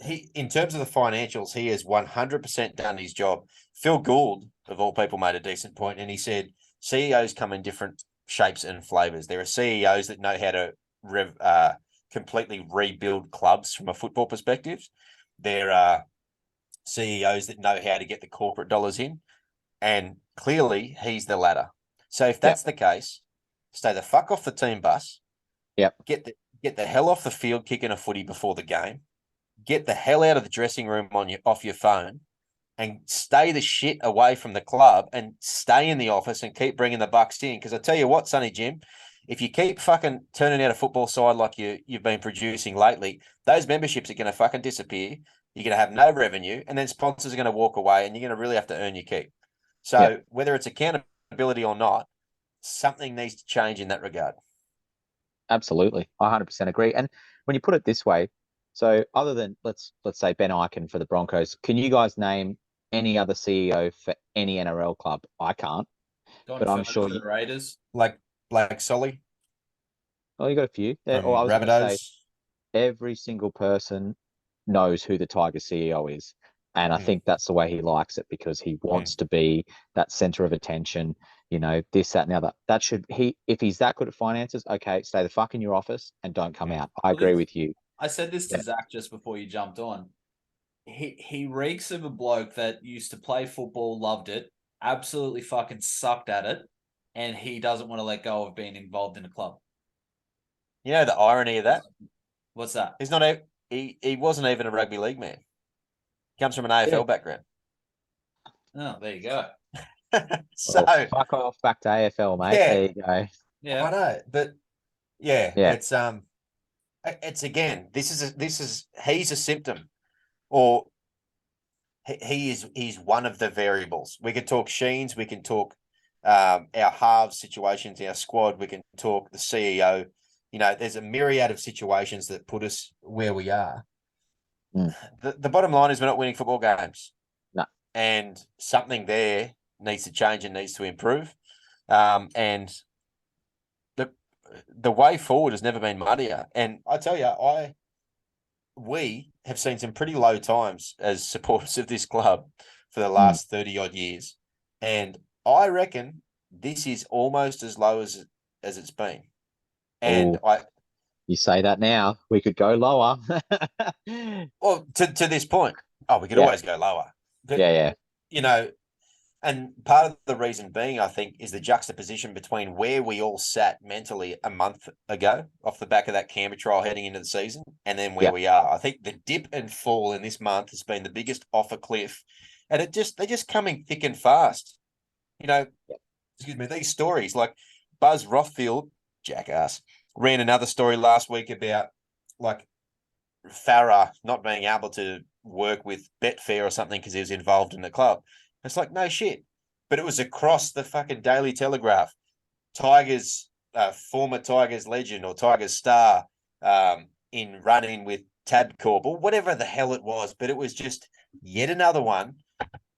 in terms of the financials, he has 100% done his job. Phil Gould, of all people, made a decent point, and he said CEOs come in different shapes and flavours. There are CEOs that know how to completely rebuild clubs from a football perspective. There are CEOs that know how to get the corporate dollars in, and clearly he's the latter. So if that's the case, stay the fuck off the team bus. Get the hell off the field kicking a footy before the game. Get the hell out of the dressing room off your phone, and stay the shit away from the club, and stay in the office and keep bringing the bucks in. Because I tell you what, Sonny Jim, if you keep fucking turning out a football side like you've been producing lately, those memberships are going to fucking disappear. you're going to have no revenue, and then sponsors are going to walk away, and you're going to really have to earn your keep. So Yeah. whether it's accountability or not, something needs to change in that regard. Absolutely. I 100% agree. And when you put it this way, so other than let's say Ben Eichen for the Broncos, can you guys name any other CEO for any NRL club? I can't, Don but I'm Furner sure for the Raiders. Like Blake Solly oh, you got a few. Or from I was going to say Rabbitohs. every single person knows who the Tigers CEO is. And I think that's the way he likes it because he wants to be that center of attention, this, that, and the other. That should if he's that good at finances, okay, stay the fuck in your office and don't come out. I agree with you. I said this to Yeah. Zach just before you jumped on. He reeks of a bloke that used to play football, loved it, absolutely fucking sucked at it, and he doesn't want to let go of being involved in a club. You know the irony of that? What's that? He's not he wasn't even a rugby league man. He comes from an AFL background. Oh, there you go. So well, fuck off back to AFL, mate. Yeah. There you go. Yeah. I know, but yeah, Yeah. it's again, he's a symptom, or he's one of the variables. We could talk Sheens, we can talk our halves situations, our squad, we can talk the CEO. There's a myriad of situations that put us where we are. The bottom line is we're not winning football games. No. And something there needs to change and needs to improve. And the way forward has never been muddier. And I tell you, we have seen some pretty low times as supporters of this club for the last 30 odd years. And I reckon this is almost as low as it's been. And you say that now, we could go lower. Well, to this point, we could always go lower. But, yeah. And part of the reason being, I think, is the juxtaposition between where we all sat mentally a month ago off the back of that Canberra trial heading into the season and then where we are. I think the dip and fall in this month has been the biggest off a cliff. And they're just coming thick and fast. Excuse me, these stories like Buzz Rothfield, jackass, ran another story last week about like Farah not being able to work with Betfair or something because he was involved in the club. It's like, no shit. But it was across the fucking Daily Telegraph. Tigers, former Tigers legend or Tigers star in run-in with Tabcorp or whatever the hell it was. But it was just yet another one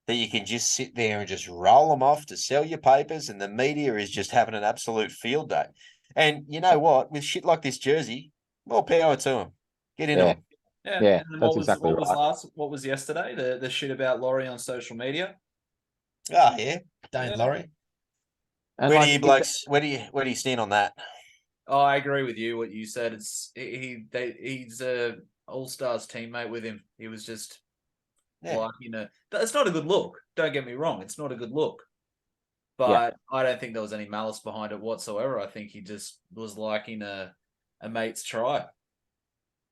that you can just sit there and just roll them off to sell your papers, and the media is just having an absolute field day. And you know what? With shit like this jersey, more power to them. Get into them. Yeah, and that's exactly right. What was yesterday? The shit about Laurie on social media. Oh yeah, Dane Laurie. And where do you blokes? Where do you stand on that? Oh, I agree with you. What you said. He's a All Stars teammate with him. He was just like, it's not a good look. Don't get me wrong. It's not a good look. But I don't think there was any malice behind it whatsoever. I think he just was liking a mate's try.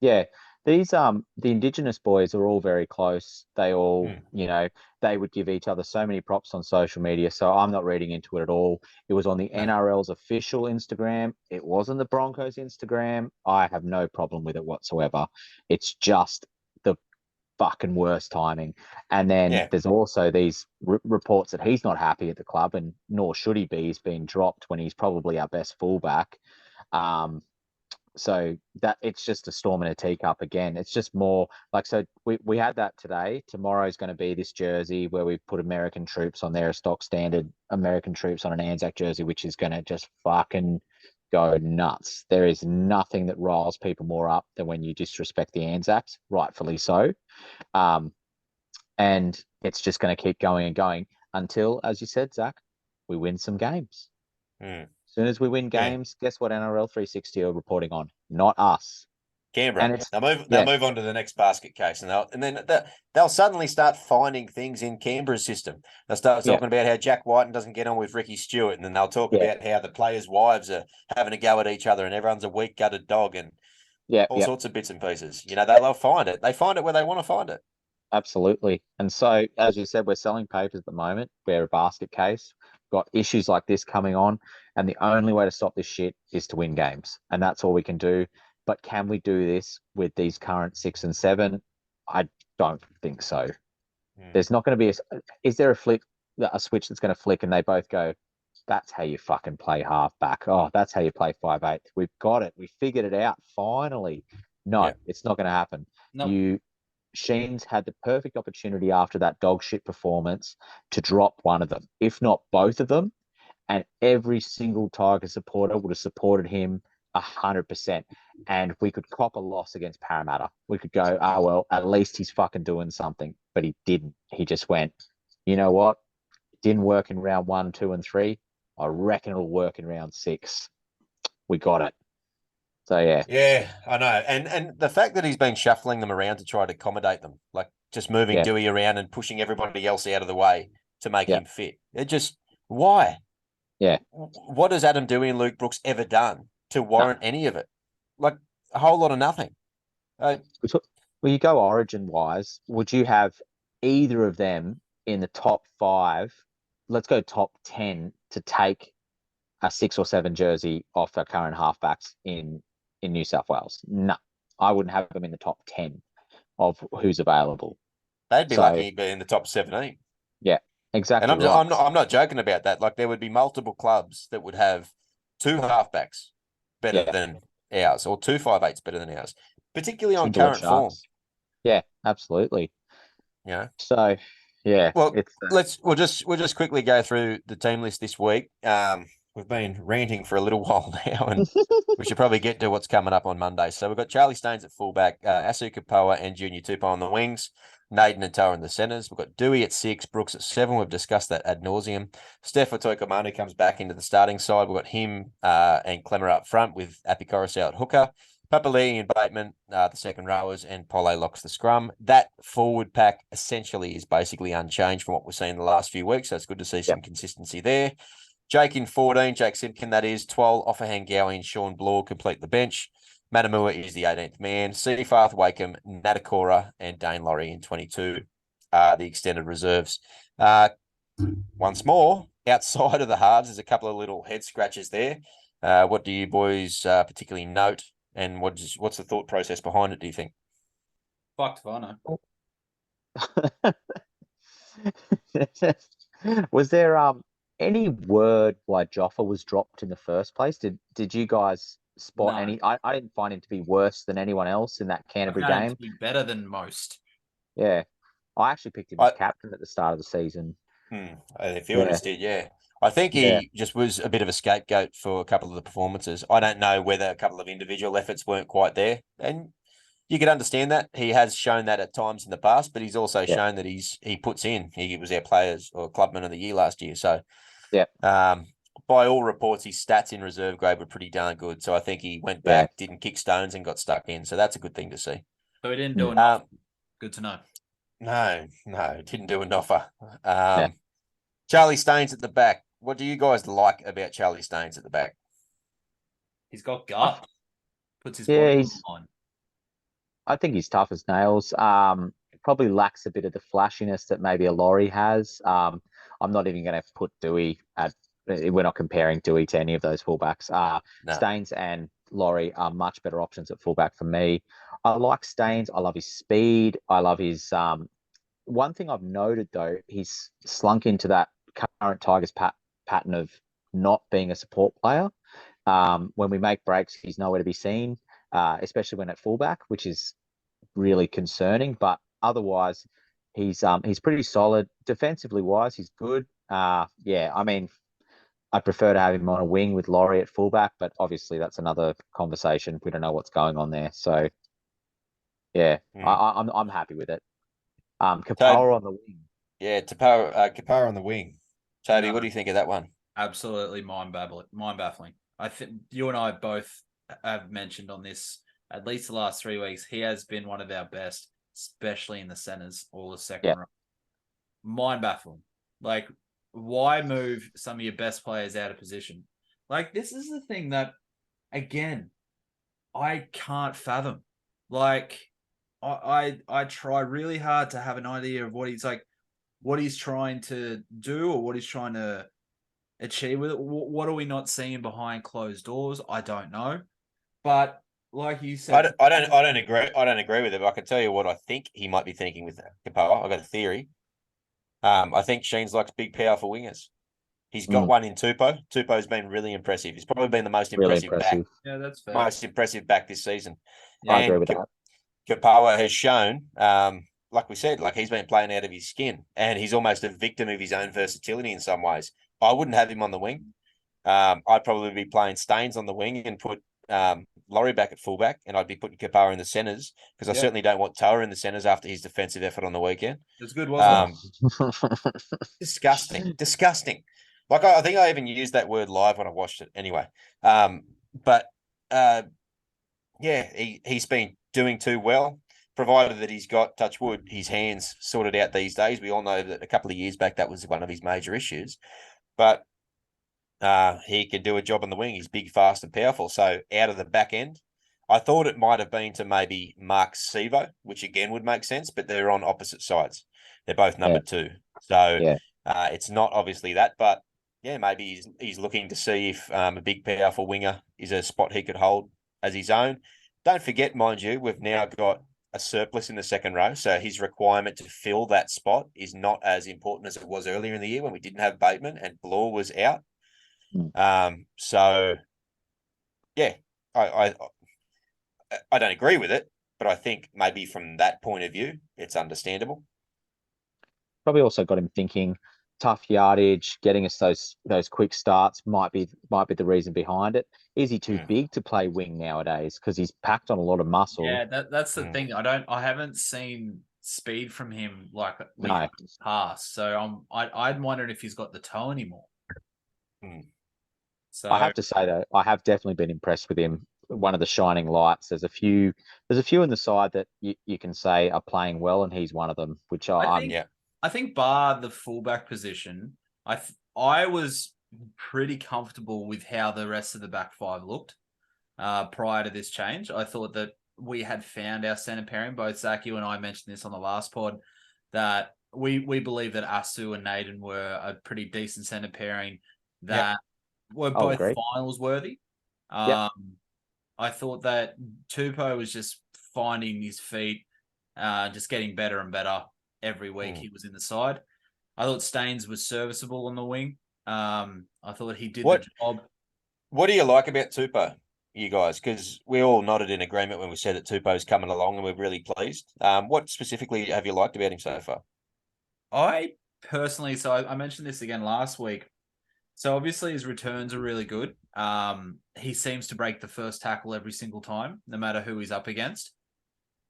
Yeah. These the Indigenous boys are all very close. They all, they would give each other so many props on social media. So I'm not reading into it at all. It was on the NRL's official Instagram. It wasn't the Broncos Instagram. I have no problem with it whatsoever. It's just the fucking worst timing. And then there's also these reports that he's not happy at the club, and nor should he be. He's been dropped when he's probably our best fullback. So that it's just a storm in a teacup again. It's just more like, so we had that today. Tomorrow's going to be this jersey where we put American troops on there, stock standard American troops on an Anzac jersey, which is going to just fucking go nuts. There is nothing that riles people more up than when you disrespect the Anzacs, rightfully so. And it's just going to keep going and going until, as you said, Zach, we win some games. As soon as we win games, guess what NRL 360 are reporting on? Not us. Canberra. They'll move on to the next basket case, and then they'll suddenly start finding things in Canberra's system. They'll start talking about how Jack Whiten doesn't get on with Ricky Stewart, and then they'll talk about how the players' wives are having a go at each other, and everyone's a weak-gutted dog, and all sorts of bits and pieces. They'll find it. They find it where they want to find it. Absolutely. And so, as you said, we're selling papers at the moment. We're a basket case. Got issues like this coming on, and the only way to stop this shit is to win games, and that's all we can do. But can we do this with these current 6 and 7? don't think so. Hmm. There's not going to be is there a switch that's going to flick and they both go, that's how you fucking play halfback. Oh, that's how you play 5'8". We've got it. We figured it out finally. No, Yeah. it's not going to happen. Nope. Sheens had the perfect opportunity after that dog shit performance to drop one of them, if not both of them, and every single Tiger supporter would have supported him 100%. And we could cop a loss against Parramatta. We could go, oh, well, at least he's fucking doing something. But he didn't. He just went, you know what? It didn't work in round 1, 2, and 3. I reckon it'll work in round 6. We got it. So, yeah. Yeah, I know. And the fact that he's been shuffling them around to try to accommodate them, like just moving Yeah. Dewey around and pushing everybody else out of the way to make Yeah. him fit. It just, why? Yeah. What has Adam Dewey and Luke Brooks ever done to warrant any of it? Like a whole lot of nothing. Well, you go origin wise, would you have either of them in the top 5? Let's go top 10 to take a 6 or 7 jersey off our current halfbacks in New South Wales. No, I wouldn't have them in the top 10 of who's available. They'd be So, lucky to be in the top 17. yeah, And exactly I'm, right. I'm not joking about that. Like there would be multiple clubs that would have 2 halfbacks better Yeah, than ours, or 2 5'8s better than ours, particularly on Timberlet current form. Sharks. Yeah, absolutely. You know. So, yeah, Well, it's we'll just quickly go through the team list this week. We've been ranting for a little while now, and we should probably get to what's coming up on Monday. So we've got Charlie Staines at fullback, Asu Kapoa and Junior Tupou on the wings, Naden and Toa in the centres. We've got Dewey at 6, Brooks at 7. We've discussed that ad nauseum. Steph Toikomanu comes back into the starting side. We've got him and Clemmer up front with Api Coruscant at hooker. Papali'i and Bateman, the second rowers, and Pole locks the scrum. That forward pack essentially is basically unchanged from what we've seen in the last few weeks, so it's good to see some consistency there. Jake in 14, Jake Simpkin, that is. 12, Offahan Gowie and Sean Bloor complete the bench. Matamua is the 18th man. Seafarth, Wakeham, Natakora, and Dane Laurie in 22 are the extended reserves. Once more, outside of the halves, there's a couple of little head scratches there. What do you boys particularly note? And what's the thought process behind it, do you think? Fucked if I know. Was there any word why Joffa was dropped in the first place? Did you guys spot No. any? I didn't find him to be worse than anyone else in that I Canterbury found him game. to be better than most. Yeah, I actually picked him as captain at the start of the season. A few of us did, yeah. I think Yeah. he just was a bit of a scapegoat for a couple of the performances. I don't know whether a couple of individual efforts weren't quite there. And you could understand that. He has shown that at times in the past, but he's also Yeah. shown that he puts in. He was our players or clubman of the year last year. So Yeah. by all reports, his stats in reserve grade were pretty darn good. So I think he went back, didn't kick stones, and got stuck in. So that's a good thing to see. So he didn't do enough. Good to know. No, didn't do enough. Charlie Staines at the back. What do you guys like about Charlie Staines at the back? He's got gut. Puts his Yeah, body he's on. I think he's tough as nails. Probably lacks a bit of the flashiness that maybe a Laurie has. I'm not even going to put Dewey at. We're not comparing Dewey to any of those fullbacks. No. Staines and Laurie are much better options at fullback for me. I like Staines. I love his speed. I love his. One thing I've noted though, he's slunk into that current Tigers pattern of not being a support player. When we make breaks, he's nowhere to be seen, especially when at fullback, which is really concerning. But otherwise, he's pretty solid. Defensively wise, he's good. Yeah, I mean, I'd prefer to have him on a wing with Laurie at fullback, but obviously that's another conversation. We don't know what's going on there. So yeah, I'm happy with it. Kapoor on the wing. Yeah, Kapara on the wing. Toby, what do you think of that one? Absolutely mind-baffling. I think you and I both have mentioned on this at least the last 3 weeks. He has been one of our best, especially in the centers or the second row. Mind-baffling. Like, why move some of your best players out of position? Like, this is the thing that, again, I can't fathom. Like, I try really hard to have an idea of what he's trying to do or what he's trying to achieve with it. What are we not seeing behind closed doors? I don't know. But like you said, I don't agree. I don't agree with it. But I can tell you what I think he might be thinking with Kapoa. I got a theory. I think Sheens likes big, powerful wingers. He's got one in Tupou. Tupou's been really impressive. He's probably been the Really impressive impressive. yeah, that's fair. most impressive back this season. Yeah. I agree And with that. Kapoa has shown, like we said, like he's been playing out of his skin, and he's almost a victim of his own versatility in some ways. I wouldn't have him on the wing. I'd probably be playing Staines on the wing and put Laurie back at fullback, and I'd be putting Kapoa in the centres because I certainly don't want Toa in the centres after his defensive effort on the weekend. It was good, wasn't Disgusting. Like I think I even used that word live when I watched it. Anyway, but yeah, he's been doing too well, provided that he's got, touch wood, his hands sorted out these days. We all know that a couple of years back that was one of his major issues, but he can do a job on the wing. He's big, fast, and powerful. So out of the back end, I thought it might have been to maybe Mark Sevo, which again would make sense, but they're on opposite sides. They're both number two. So it's not obviously that, but yeah, maybe he's looking to see if a big, powerful winger is a spot he could hold as his own. Don't forget, mind you, we've now got a surplus in the second row, so his requirement to fill that spot is not as important as it was earlier in the year when we didn't have Bateman and Blore was out. So yeah, I don't agree with it, but I think maybe from that point of view, it's understandable. Probably also got him thinking tough yardage, getting us those quick starts might be the reason behind it. Is he too big to play wing nowadays? Because he's packed on a lot of muscle. Yeah, that's the thing. I haven't seen speed from him like we No. have in the past. So I'm wondering if he's got the toe anymore. So I have to say though, I have definitely been impressed with him. One of the shining lights. There's a few in the side that you can say are playing well, and he's one of them. Which I think bar the fullback position, I was pretty comfortable with how the rest of the back five looked prior to this change. I thought that we had found our centre pairing. Both Zach, you and I mentioned this on the last pod, that we believe that Asu and Naden were a pretty decent centre pairing that were both finals worthy. I thought that Tupou was just finding his feet, just getting better and better every week he was in the side. I thought Staines was serviceable on the wing. I thought he did the job. What do you like about Tupou, you guys? Because we all nodded in agreement when we said that Tupou's coming along and we're really pleased. What specifically have you liked about him so far? I personally, so I mentioned this again last week. So obviously his returns are really good. He seems to break the first tackle every single time, no matter who he's up against.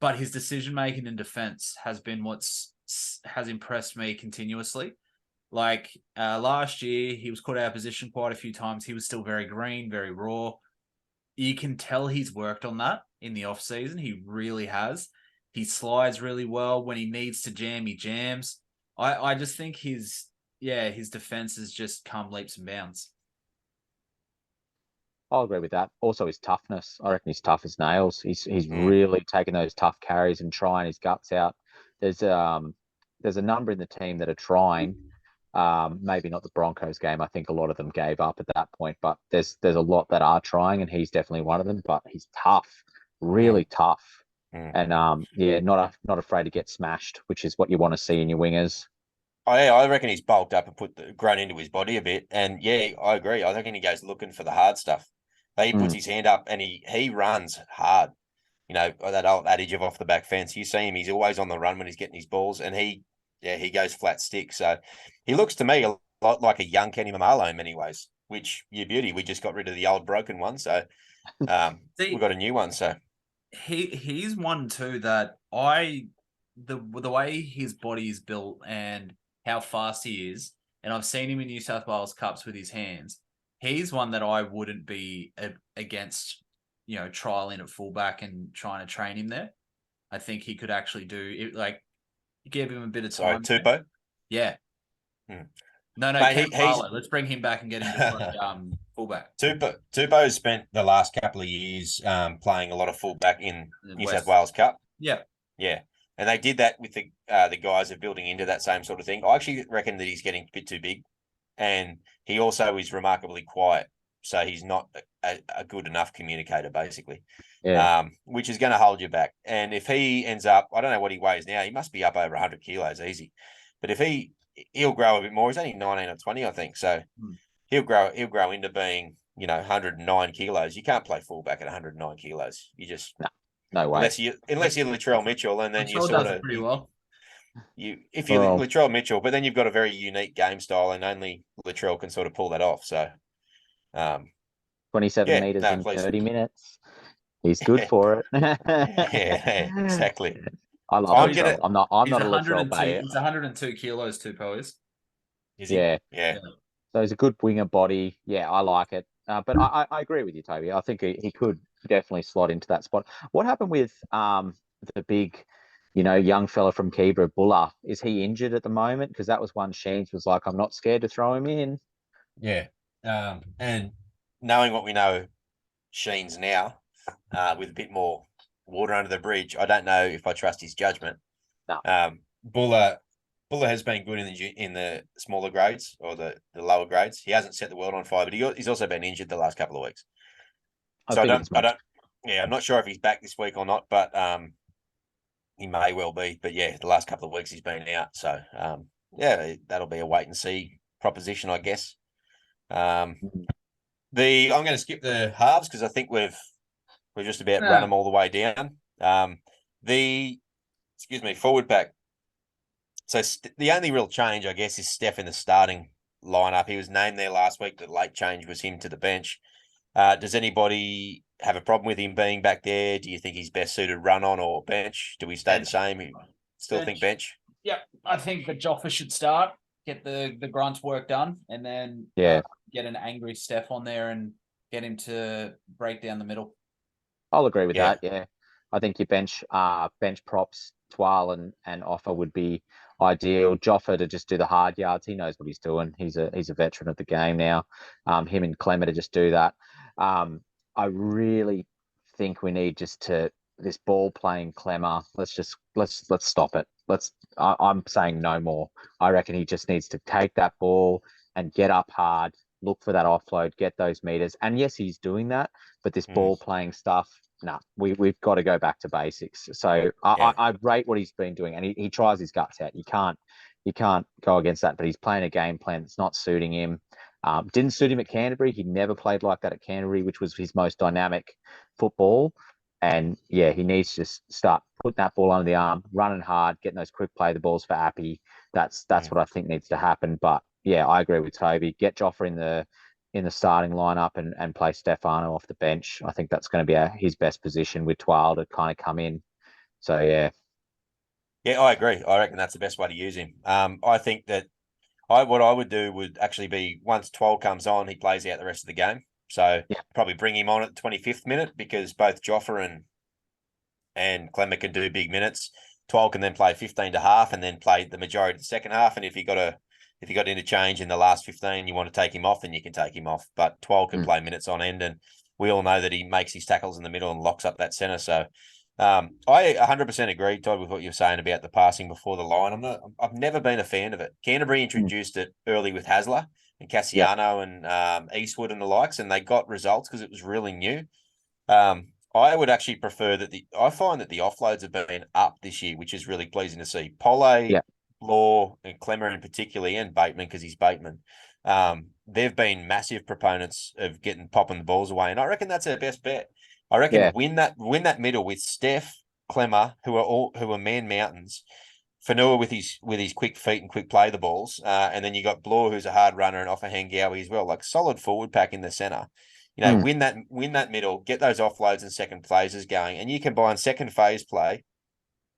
But his decision-making in defense has been has impressed me continuously. Like last year, he was caught out of position quite a few times. He was still very green, very raw. You can tell he's worked on that in the off-season. He really has. He slides really well. When he needs to jam, he jams. I just think his defense has just come leaps and bounds. I'll agree with that. Also, his toughness. I reckon he's tough as nails. He's really taking those tough carries and trying his guts out. There's a number in the team that are trying. Maybe not the Broncos game. I think a lot of them gave up at that point. But there's a lot that are trying, and he's definitely one of them. But he's tough, really tough, and not afraid to get smashed, which is what you want to see in your wingers. I reckon he's bulked up and grown into his body a bit. And yeah, I agree. I reckon he goes looking for the hard stuff. He puts his hand up and he runs hard. You know, that old adage of off the back fence. You see him, he's always on the run when he's getting his balls, and he goes flat stick. So he looks to me a lot like a young Kenny Mamalo in many ways, which your beauty. We just got rid of the old broken one. So we got a new one. So he's one too that the way his body is built and how fast he is, and I've seen him in New South Wales Cups with his hands. He's one that I wouldn't be against, trialing at fullback and trying to train him there. I think he could actually do it. Like, give him a bit of time. Sorry, Tupou? Yeah. No, Mate, let's bring him back and get him to play fullback. Tupou spent the last couple of years playing a lot of fullback in New South Wales Cup. Yeah. Yeah. And they did that with the guys of building into that same sort of thing. I actually reckon that he's getting a bit too big, and he also is remarkably quiet. so he's not a good enough communicator, basically. Yeah. Which is going to hold you back. And if he ends up, I don't know what he weighs now. He must be up over 100 kilos easy. But if he'll grow a bit more. He's only 19 or 20, I think. So he'll grow into being, 109 kilos. You can't play fullback at 109 kilos. You just no way. unless you're Latrell Mitchell, and then you sort of pretty well. If you're Latrell Mitchell, but then you've got a very unique game style, and only Latrell can sort of pull that off. So, 27 meters in please. 30 minutes. He's good for it. yeah, exactly. I love Latrell. I'm not a Latrell bayer. He's 102 kilos, Tupo is he? Yeah. So he's a good winger body. Yeah, I like it. But I agree with you, Toby. I think he could definitely slot into that spot. What happened with the big, young fella from Kebra, Buller? Is he injured at the moment? Because that was one Sheens was like, I'm not scared to throw him in. Yeah. And knowing what we know, Sheens now, with a bit more water under the bridge, I don't know if I trust his judgment. No. Buller has been good in the smaller grades or the lower grades. He hasn't set the world on fire, but he's also been injured the last couple of weeks. So I'm not sure if he's back this week or not, but he may well be. But yeah, the last couple of weeks he's been out. So that'll be a wait and see proposition, I guess. I'm going to skip the halves because I think we've just about run them all the way down. Forward pack. So the only real change, I guess, is Steph in the starting lineup. He was named there last week. The late change was him to the bench. Does anybody have a problem with him being back there? Do you think he's best suited run on or bench? Do we stay the same? Still think bench? Yep, I think that Joffa should start, get the grunt work done, and then get an angry Steph on there and get him to break down the middle. I'll agree with that. Yeah, I think your bench props, Twal and Offa would be ideal. Joffa to just do the hard yards. He knows what he's doing. He's a veteran of the game now. Him and Clemmer to just do that. I really think we need this ball playing Clemmer. Let's stop it. I'm saying no more. I reckon he just needs to take that ball and get up hard, look for that offload, get those meters. And yes, he's doing that, but this ball playing stuff, we've got to go back to basics. So I rate what he's been doing, and he tries his guts out. You can't go against that, but he's playing a game plan that's not suiting him. Didn't suit him at Canterbury. He never played like that at Canterbury, which was his most dynamic football. And he needs to just start putting that ball under the arm, running hard, getting those quick play the balls for Appy. That's what I think needs to happen. But I agree with Toby. Get Joffa in the starting lineup and play Stefano off the bench. I think that's going to be his best position with Twal to kind of come in. So yeah, I agree. I reckon that's the best way to use him. I think that what I would do would actually be once 12 comes on, he plays out the rest of the game. So probably bring him on at the 25th minute because both Joffa and Clemmer can do big minutes. 12 can then play 15 to half and then play the majority of the second half. And if you got interchange in the last 15, you want to take him off, then you can take him off. But 12 can play minutes on end, and we all know that he makes his tackles in the middle and locks up that centre. So I 100% agree, Todd, with what you're saying about the passing before the line. I've never been a fan of it. Canterbury introduced it early with Hasler and Cassiano and Eastwood and the likes, and they got results because it was really new. I would actually prefer I find that the offloads have been up this year, which is really pleasing to see. Pole, Law, and Clemmer in particular, and Bateman because he's Bateman. They've been massive proponents of popping the balls away, and I reckon that's our best bet. I reckon win that middle with Steph, Clemmer, who are man mountains, Fanua with his quick feet and quick play the balls, and then you got Bloor who's a hard runner and Offa Hangowie as well, like solid forward pack in the centre. Win that middle, get those offloads and second phases going, and you combine second phase play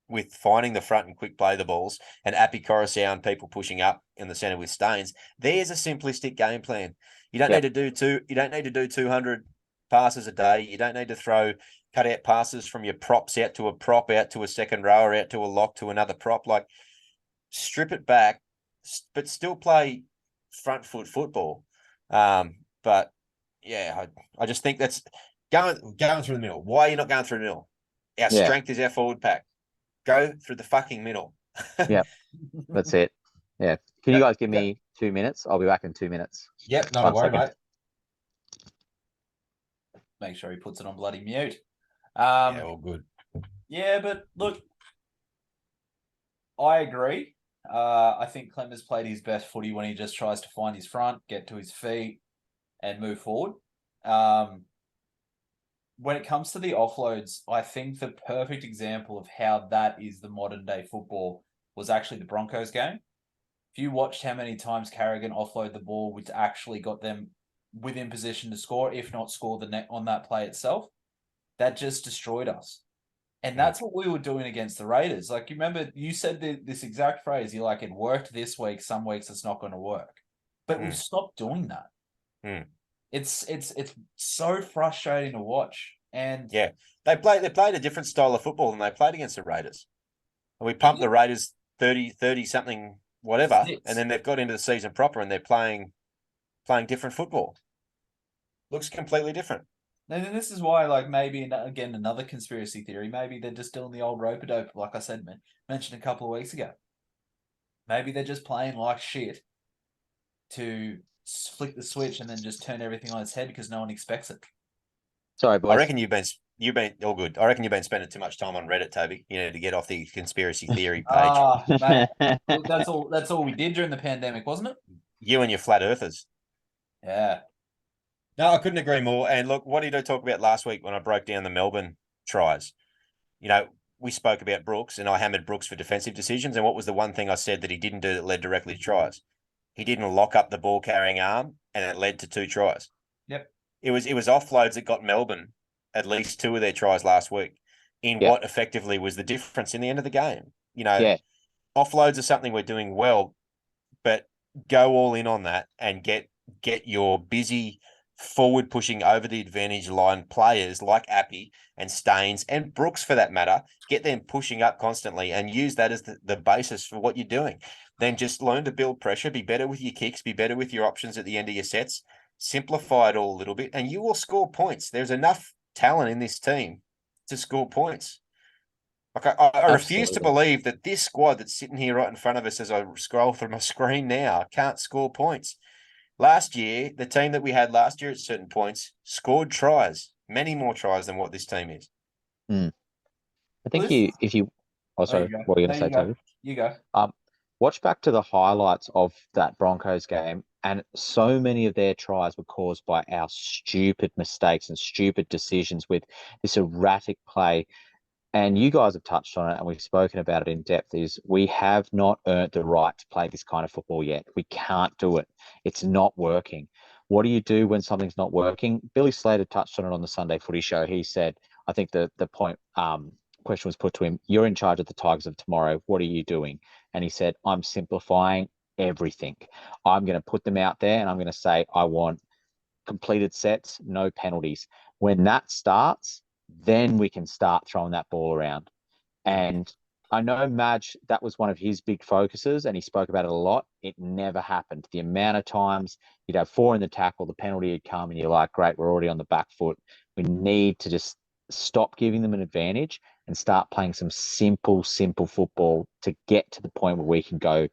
with finding the front and quick play the balls and Appy Coruscant and people pushing up in the centre with Staines. There's a simplistic game plan. You don't need to do 200 passes a day. You don't need to throw cut out passes from your props out to a prop, out to a second rower, out to a lock, to another prop. Like strip it back, but still play front foot football. But I just think that's going through the middle. Why are you not going through the middle? Our strength is our forward pack. Go through the fucking middle. That's it. Yeah. Can you guys give me 2 minutes? I'll be back in 2 minutes. Yep, not a worry, mate. make sure he puts it on bloody mute. Yeah, all good. Yeah, but look, I agree. I think Clem has played his best footy when he just tries to find his front, get to his feet, and move forward. When it comes to the offloads, I think the perfect example of how that is the modern day football was actually the Broncos game. If you watched how many times Carrigan offloaded the ball, which actually got them within position to score, if not score the net on that play itself, that just destroyed us. And that's what we were doing against the Raiders. Like, you remember, you said this exact phrase. You're like, it worked this week. Some weeks it's not going to work. But we've stopped doing that. It's so frustrating to watch. And yeah, they played a different style of football than they played against the Raiders. And we pumped the Raiders 30 something whatever, and then they've got into the season proper and they're playing different football. Looks completely different. And then this is why, like, maybe, again, another conspiracy theory, maybe they're just doing the old rope-a-dope, like I said, mentioned a couple of weeks ago. Maybe they're just playing like shit to flick the switch and then just turn everything on its head because no one expects it. Sorry, boys. I reckon you've been all good. I reckon you've been spending too much time on Reddit, Toby. You need to get off the conspiracy theory page. Mate, that's all we did during the pandemic, wasn't it? You and your flat earthers. Yeah. No, I couldn't agree more. And look, what did I talk about last week when I broke down the Melbourne tries? You know, we spoke about Brooks and I hammered Brooks for defensive decisions. And what was the one thing I said that he didn't do that led directly to tries? He didn't lock up the ball carrying arm and it led to 2 tries. Yep. It was offloads that got Melbourne at least 2 of their tries last week in what effectively was the difference in the end of the game. You know, offloads are something we're doing well, but go all in on that and get your busy forward pushing over the advantage line players like Appy and Staines and Brooks for that matter, get them pushing up constantly and use that as the basis for what you're doing. Then just learn to build pressure, be better with your kicks, be better with your options at the end of your sets, simplify it all a little bit, and you will score points. There's enough talent in this team to score points. Like I refuse to believe that this squad that's sitting here right in front of us as I scroll through my screen now can't score points. Last year, the team that we had last year at certain points scored tries, many more tries than what this team is. I think what were you going to say, Toby? You go. Watch back to the highlights of that Broncos game, and so many of their tries were caused by our stupid mistakes and stupid decisions with this erratic play. And you guys have touched on it, and we've spoken about it in depth, is we have not earned the right to play this kind of football yet. We can't do it. It's not working. What do you do when something's not working? Billy Slater touched on it on the Sunday Footy Show. He said, I think the point question was put to him, you're in charge of the Tigers of tomorrow. What are you doing? And he said, I'm simplifying everything. I'm going to put them out there and I'm going to say, I want completed sets, no penalties. When that starts, then we can start throwing that ball around. And I know Madge, that was one of his big focuses, and he spoke about it a lot. It never happened. The amount of times you'd have 4 in the tackle, the penalty would come, and you're like, great, we're already on the back foot. We need to just stop giving them an advantage and start playing some simple football to get to the point where we can go,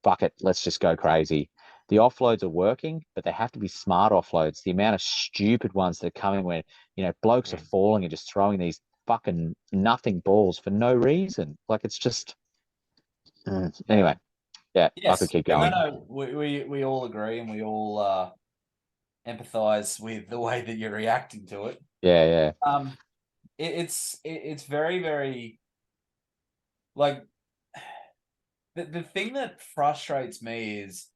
fuck it, let's just go crazy. The offloads are working, but they have to be smart offloads. The amount of stupid ones that are coming when, blokes are falling and just throwing these fucking nothing balls for no reason. Like, it's just anyway. Yeah, yes. I could keep going. No, we all agree and we all empathize with the way that you're reacting to it. Yeah. It's very, very, like, the thing that frustrates me is,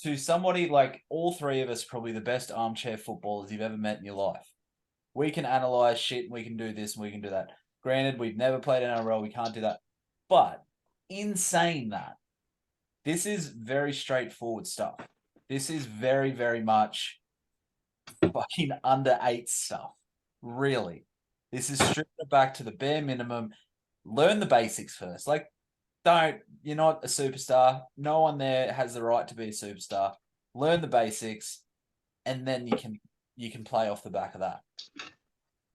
to somebody like all three of us, probably the best armchair footballers you've ever met in your life. We can analyze shit and we can do this and we can do that. Granted, we've never played NRL, we can't do that. But in saying that, this is very straightforward stuff. This is very, very much fucking under 8 stuff. Really. This is stripped it back to the bare minimum. Learn the basics first. Like, you're not a superstar. No one there has the right to be a superstar. Learn the basics, and then you can play off the back of that.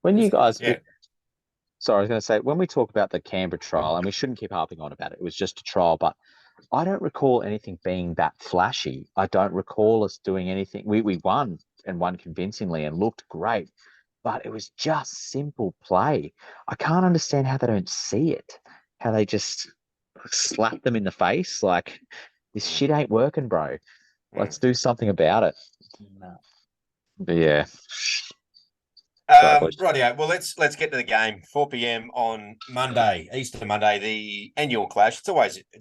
When you guys, sorry, I was going to say, when we talk about the Canberra trial, and we shouldn't keep harping on about it, it was just a trial, but I don't recall anything being that flashy. I don't recall us doing anything. We won and won convincingly and looked great. but it was just simple play. I can't understand how they don't see it, how they just slap them in the face. Like, this Mm, shit ain't working, bro. mm. Let's do something about it. No. But yeah. Sorry, boys. Rightio. Well, let's get to the game. 4 p.m. on Monday, Easter Monday, the annual clash. It's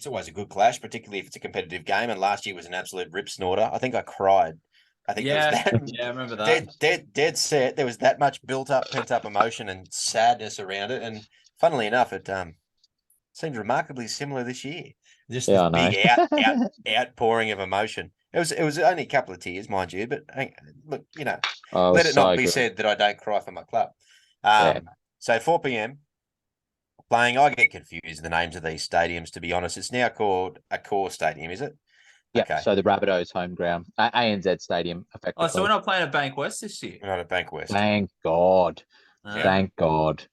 always a good clash, particularly if it's a competitive game. And last year was an absolute rip snorter. I think I cried. I think there was Yeah, that yeah, I remember that. dead set. There was that much built up, pent up emotion and sadness around it. And funnily enough, it seemed remarkably similar this year. Just this Yeah, big I know. outpouring of emotion. It was only a couple of tears, mind you, but look, Oh, it let was it not so be good. said that I don't cry for my club. Yeah. So 4 p.m. playing. I get confused the names of these stadiums. To be honest, it's now called a core stadium, is it? Yep. Okay, So the Rabbitohs home ground, ANZ Stadium, Oh, so we're effectively. not playing at Bank West this year. we're not at Bankwest. Thank God. Yeah. Ah, Thank God.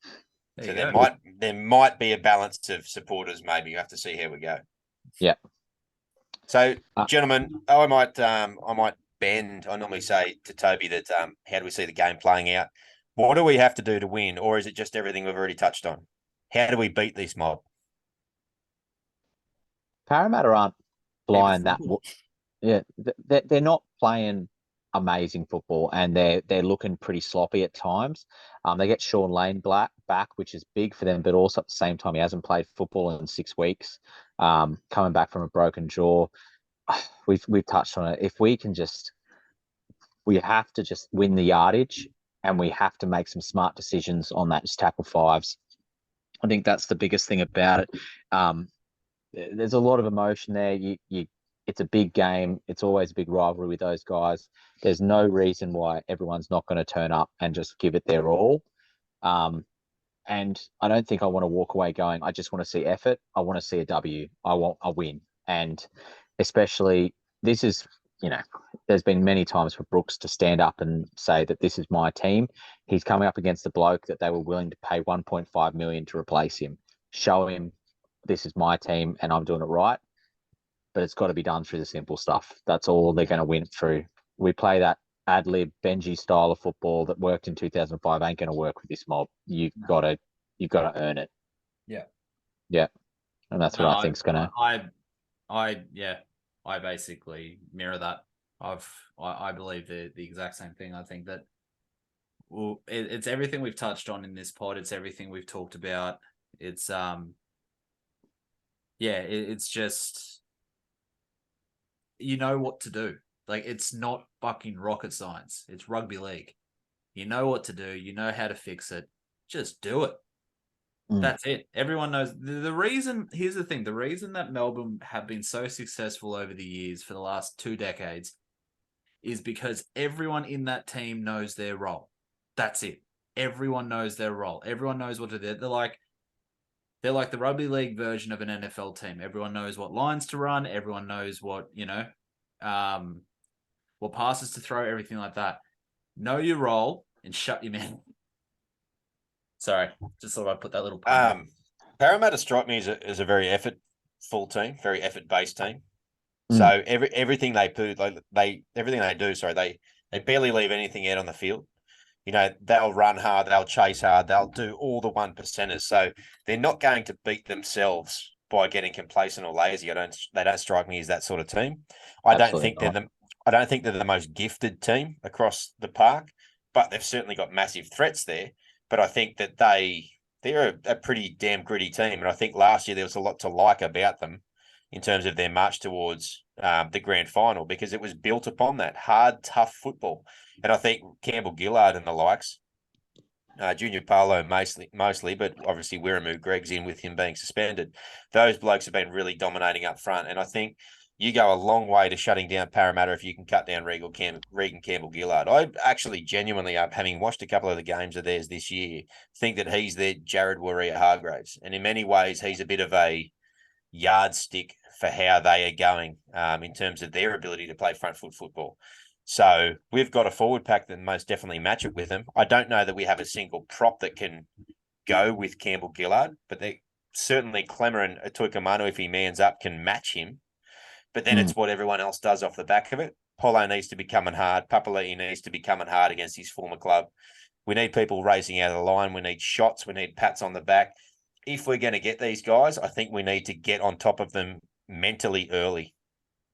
there So you there go. might be a balance of supporters. Maybe you have to see how we go. Yep. So, Uh, gentlemen, I might bend. I normally say to Toby that how do we see the game playing out? What do we have to do to win, or is it just everything we've already touched on? How do we beat this mob? Parramatta aren't Keep it flying that. simple. Yeah, they're not playing amazing football, and they're looking pretty sloppy at times. They get Sean Lane back, which is big for them, but also at the same time he hasn't played football in 6 weeks. Coming back from a broken jaw, we've touched on it. If we have to just win the yardage, and we have to make some smart decisions on that just tackle fives. I think that's the biggest thing about it. Um, there's a lot of emotion there. It's a big game. It's always a big rivalry with those guys. There's no reason why everyone's not going to turn up and just give it their all. Um, and I don't think I want to walk away going, I just want to see effort. I want to see a W. I want a win. And especially, this is, there's been many times for Brooks to stand up and say that this is my team. He's coming up against a bloke that they were willing to pay 1.5 million to replace him. Show him this is my team and I'm doing it right. But it's got to be done through the simple stuff. That's all they're going to win through. We play that ad lib Benji style of football that worked in 2005 ain't going to work with this mob. You've got to earn it. Yeah. Yeah, and that's No, what I think's going to. yeah, I basically mirror that. I believe the exact same thing. I think that it's everything we've touched on in this pod. It's everything we've talked about. It's it's just you know what to do. Like, it's not fucking rocket science. It's rugby league. You know what to do. You know how to fix it. Just do it. That's it. Everyone knows the reason. Here's the thing: the reason that Melbourne have been so successful over the years for the last 2 decades is because everyone in that team knows their role. That's it. Everyone knows their role. Everyone knows what to do. They're like the rugby league version of an NFL team. Everyone knows what lines to run. Everyone knows what what passes to throw. Everything like that. Know your role and shut your mouth. Sorry, just thought I'd put that little pun in. Parramatta strike me as a very effortful team, very effort based team. Mm. So everything they put, everything they do, sorry, they barely leave anything out on the field. They'll run hard, they'll chase hard, they'll do all the 1%ers. So they're not going to beat themselves by getting complacent or lazy. They don't strike me as that sort of team. I don't Absolutely think not. I don't think they're the most gifted team across the park, but they've certainly got massive threats there. But I think that they're a pretty damn gritty team, and I think last year there was a lot to like about them in terms of their march towards the grand final, because it was built upon that hard, tough football. And I think Campbell Gillard and the likes, Junior Paulo mostly, but obviously Wiramu Greg's in with him being suspended. Those blokes have been really dominating up front. And I think you go a long way to shutting down Parramatta if you can cut down Regan Campbell Gillard. I actually genuinely, having watched a couple of the games of theirs this year, think that he's their Jared Warrior-Hargreaves. And in many ways, he's a bit of a yardstick for how they are going in terms of their ability to play front foot football. So we've got a forward pack that most definitely match it with them. I don't know that we have a single prop that can go with Campbell Gillard, but they certainly Clemmer and Atuikamanu, if he mans up, can match him. But then it's what everyone else does off the back of it. Polo needs to be coming hard. Papali'i needs to be coming hard against his former club. We need people racing out of the line. We need shots. We need pats on the back. If we're going to get these guys, I think we need to get on top of them mentally early.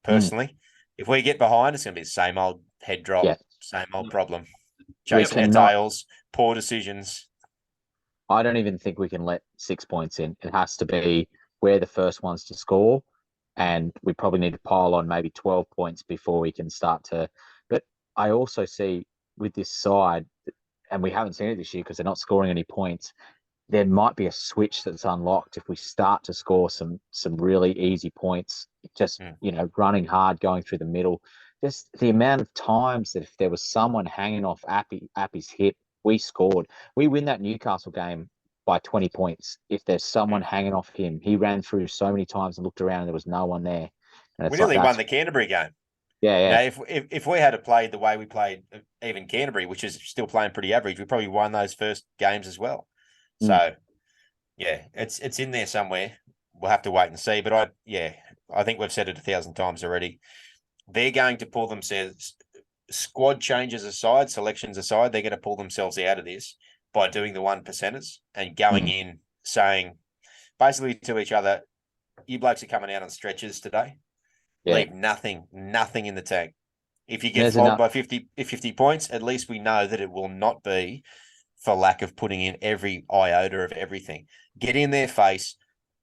Personally, if we get behind, it's going to be the same old head drop, Yeah. same old problem. We Chasing their cannot. tails, poor decisions. I don't even think we can let 6 points in. It has to be we're the first ones to score, and we probably need to pile on maybe 12 points before we can start to. But I also see with this side, and we haven't seen it this year because they're not scoring any points. There might be a switch that's unlocked if we start to score some really easy points. Just running hard, going through the middle. Just the amount of times that if there was someone hanging off Appy's hip, we scored. We win that Newcastle game by 20 points. If there's someone hanging off him, he ran through so many times and looked around and there was no one there. And it's We nearly won the Canterbury game. Yeah. If we had played the way we played, even Canterbury, which is still playing pretty average, we probably won those first games as well. So, yeah, it's in there somewhere. We'll have to wait and see. But I think we've said it 1,000 times already. They're going to pull themselves, squad changes aside, selections aside, they're going to pull themselves out of this by doing the 1%ers and going in saying basically to each other, you blokes are coming out on stretches today. Yeah. Leave nothing in the tank. If you get flogged by 50 points, at least we know that it will not be for lack of putting in every iota of everything. Get in their face,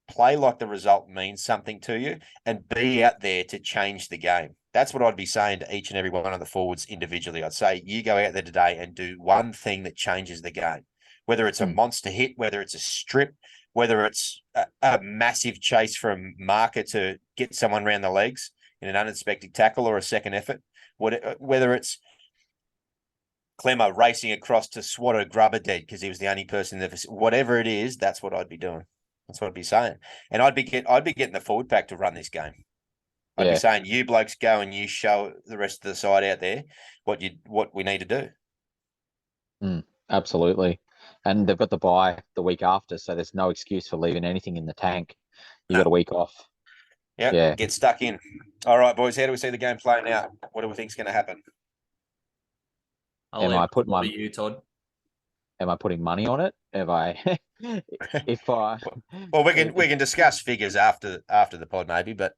play like the result means something to you, and be out there to change the game. That's what I'd be saying to each and every one of the forwards individually. I'd say you go out there today and do one thing that changes the game, whether it's a monster hit, whether it's a strip, whether it's a massive chase from marker to get someone around the legs in an unexpected tackle or a second effort, whether it's Clemmer racing across to swat a grubber dead because he was the only person that, whatever it is, that's what I'd be doing. That's what I'd be saying. And I'd be getting the forward pack to run this game. I'd be saying, you blokes go and you show the rest of the side out there what we need to do. Absolutely. And they've got the bye the week after, so there's no excuse for leaving anything in the tank. You got a week off. Yeah, get stuck in. All right, boys, how do we see the game playing out? What do we think is going to happen? Am I putting you, Todd? Am I putting money on it? Have I? Well, we can discuss figures after the pod maybe, but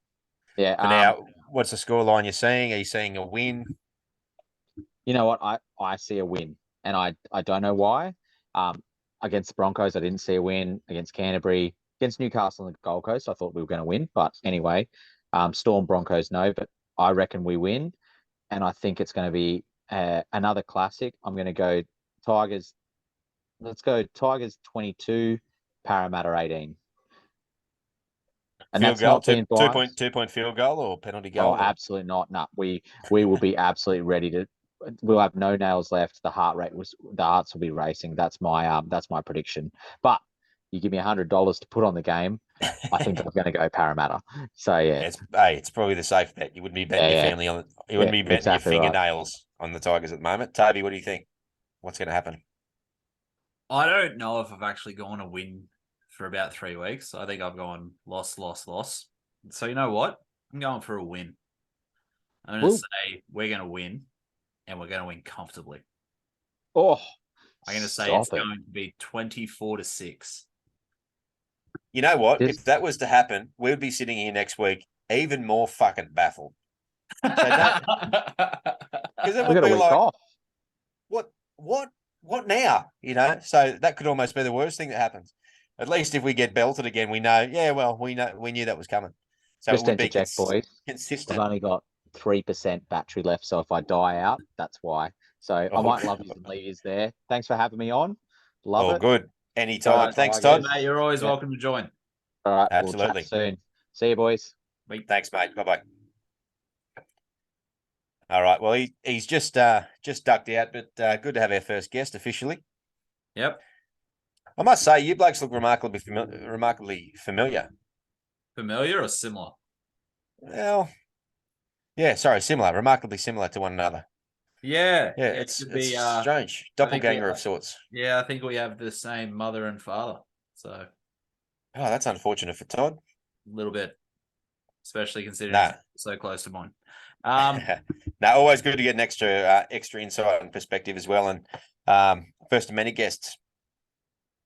for now, what's the scoreline you're seeing? Are you seeing a win? You know what? I see a win, and I don't know why. Against the Broncos, I didn't see a win. Against Canterbury, against Newcastle and the Gold Coast, I thought we were going to win. But anyway, Storm Broncos, no. But I reckon we win, and I think it's going to be another classic. I'm going to go Tigers. Let's go Tigers 22, Parramatta 18. And field goal, 2-point field goal or penalty goal? Oh, absolutely not. No, we will be absolutely ready to. We'll have no nails left. The hearts will be racing. That's my prediction. But you give me $100 to put on the game, I think I'm going to go Parramatta. So yeah, it's probably the safe bet. You wouldn't be betting your family on it. You wouldn't be betting your fingernails on the Tigers at the moment. Toby, what do you think? What's going to happen? I don't know if I've actually gone a win for about 3 weeks. I think I've gone loss. So you know what? I'm going for a win. I'm going to say we're going to win, and we're going to win comfortably. Oh, I'm going to say it's going to be 24-6. You know what? If that was to happen, we would be sitting here next week even more fucking baffled. Because it would be like, off. What now? You know, so that could almost be the worst thing that happens. At least if we get belted again, we know. Yeah, well, we knew that was coming. So just it would be boys. Consistent. I've only got 3% battery left, so if I die out, that's why. So I might love you some leaders there. Thanks for having me on. Love it. Oh, good. Anytime. Thanks, Todd. Mate, you're always welcome to join. All right, absolutely. We'll chat soon. See you, boys. Thanks, mate. Bye-bye. All right. Well, he's just ducked out, but good to have our first guest officially. Yep. I must say, you blokes look remarkably familiar. Familiar or similar? Well, yeah. Sorry, similar. Remarkably similar to one another. Yeah. Yeah. It's strange. Doppelganger of sorts. Yeah, I think we have the same mother and father. So. Oh, that's unfortunate for Todd. A little bit, especially considering it's so close to mine. Always good to get an extra insight and perspective as well. And First of many guests.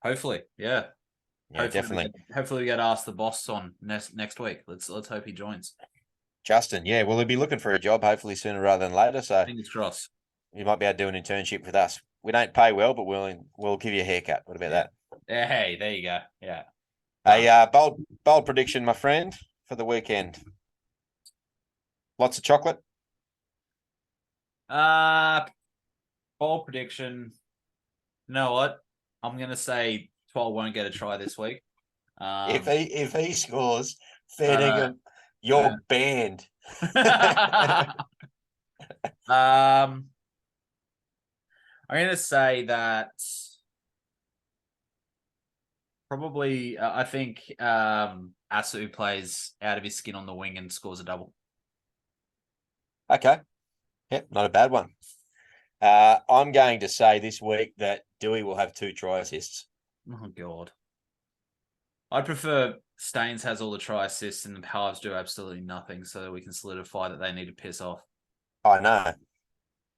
Hopefully, yeah. Yeah, definitely. Hopefully we get asked the boss on next week. Let's hope he joins. Justin, yeah, well, he'll be looking for a job hopefully sooner rather than later. So Fingers crossed. you might be able to do an internship with us. We don't pay well, but we'll give you a haircut. What about that? Yeah, hey, there you go. Yeah. A bold prediction, my friend, for the weekend. Lots of chocolate. Bold prediction. You know what? I'm gonna say 12 won't get a try this week. If he scores, fair dinkum, you're banned. I'm gonna say that probably I think Asu plays out of his skin on the wing and scores a double. Okay. Yep, not a bad one. I'm going to say this week that Dewey will have 2 try assists. Oh God. I'd prefer Staines has all the try assists and the Halves do absolutely nothing, so that we can solidify that they need to piss off. I know.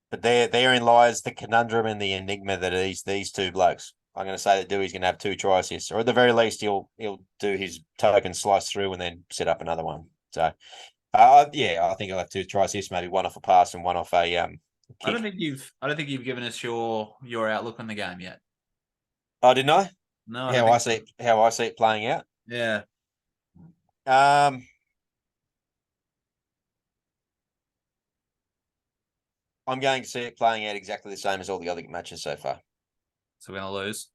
But therein lies the conundrum and the enigma that is these 2 blokes. I'm going to say that Dewey's going to have 2 try assists, or at the very least, he'll do his token slice through and then set up another one. So, yeah, I think he'll have 2 try assists, maybe one off a pass and one off a kick. I don't think you've given us your outlook on the game yet. Oh, didn't I? No, how I see it playing out. Yeah. I'm going to see it playing out exactly the same as all the other matches so far. So we're gonna lose.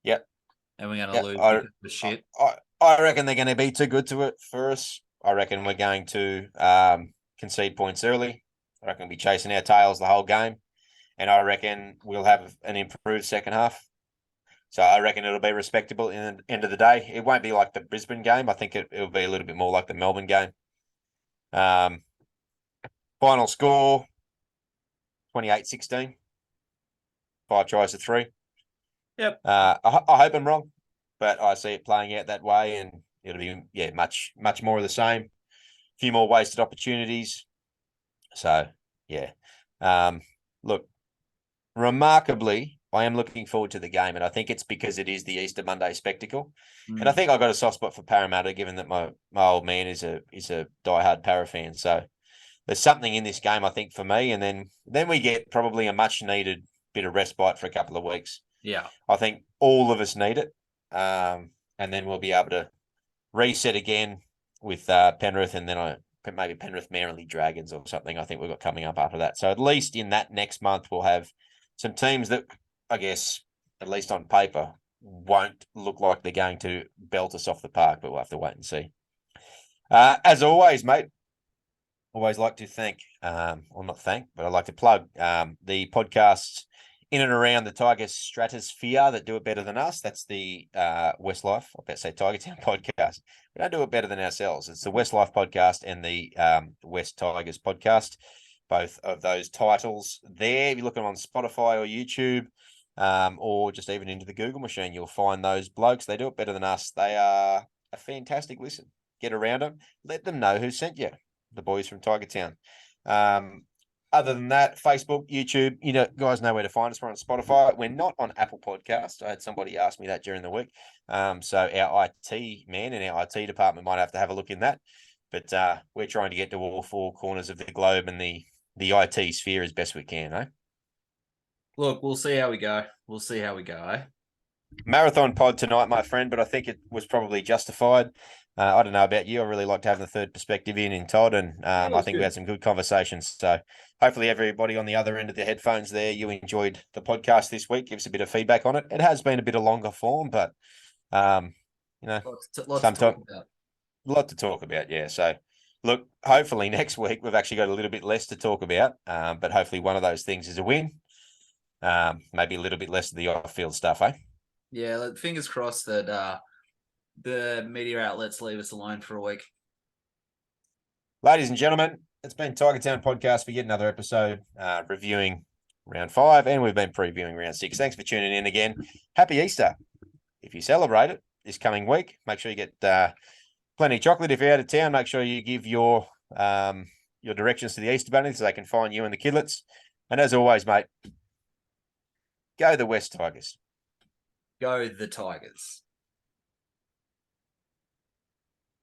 Yep. And we're gonna lose because of shit. I reckon they're going to be too good to it for us. I reckon we're going to concede points early. I reckon we'll be chasing our tails the whole game. And I reckon we'll have an improved second half. So I reckon it'll be respectable in the end of the day. It won't be like the Brisbane game. I think it'll be a little bit more like the Melbourne game. Final score, 28-16. 5 tries to 3. Yep. I hope I'm wrong, but I see it playing out that way, and it'll be much more of the same. A few more wasted opportunities. So yeah, look, remarkably, I am looking forward to the game, and I think it's because it is the Easter Monday spectacle. And I think I got a soft spot for Parramatta, given that my old man is a diehard Para fan. So there's something in this game, I think, for me. And then we get probably a much needed bit of respite for a couple of weeks. Yeah, I think all of us need it, and then we'll be able to reset again with Penrith, and then maybe Penrith Manly Dragons or something. I think we've got coming up after that. So at least in that next month, we'll have some teams that, I guess, at least on paper, won't look like they're going to belt us off the park, but we'll have to wait and see. As always, mate, always like to thank, or not thank, but I'd like to plug the podcasts in and around the Tiger stratosphere that do it better than us. That's the Westlife, I better say Tiger Town podcast. We don't do it better than ourselves. It's the Westlife podcast and the West Tigers podcast. Both of those titles there. If you look on Spotify or YouTube, or just even into the Google machine, you'll find those blokes. They do it better than us. They are a fantastic listen. Get around them. Let them know who sent you, the boys from Tiger Town. Other than that, Facebook, YouTube, guys know where to find us. We're on Spotify. We're not on Apple Podcasts. I had somebody ask me that during the week. So our IT man and our IT department might have to have a look in that. But we're trying to get to all 4 corners of the globe and the IT sphere as best we can, eh? Look, we'll see how we go. Eh? Marathon pod tonight, my friend, but I think it was probably justified. I don't know about you. I really liked having the third perspective in Todd, and I think we had some good conversations. So hopefully everybody on the other end of the headphones there, you enjoyed the podcast this week. Give us a bit of feedback on it. It has been a bit of longer form, but, lots to talk about. A lot to talk about, yeah. So look, hopefully next week we've actually got a little bit less to talk about, but hopefully one of those things is a win. Maybe a little bit less of the off-field stuff, eh? Yeah, fingers crossed that the media outlets leave us alone for a week. Ladies and gentlemen, it's been Tiger Town Podcast for yet another episode, reviewing round 5, and we've been previewing round 6. Thanks for tuning in again. Happy Easter. If you celebrate it this coming week, make sure you get plenty of chocolate. If you're out of town, make sure you give your directions to the Easter Bunny so they can find you and the kidlets. And as always, mate, Go the West Tigers. Go the Tigers.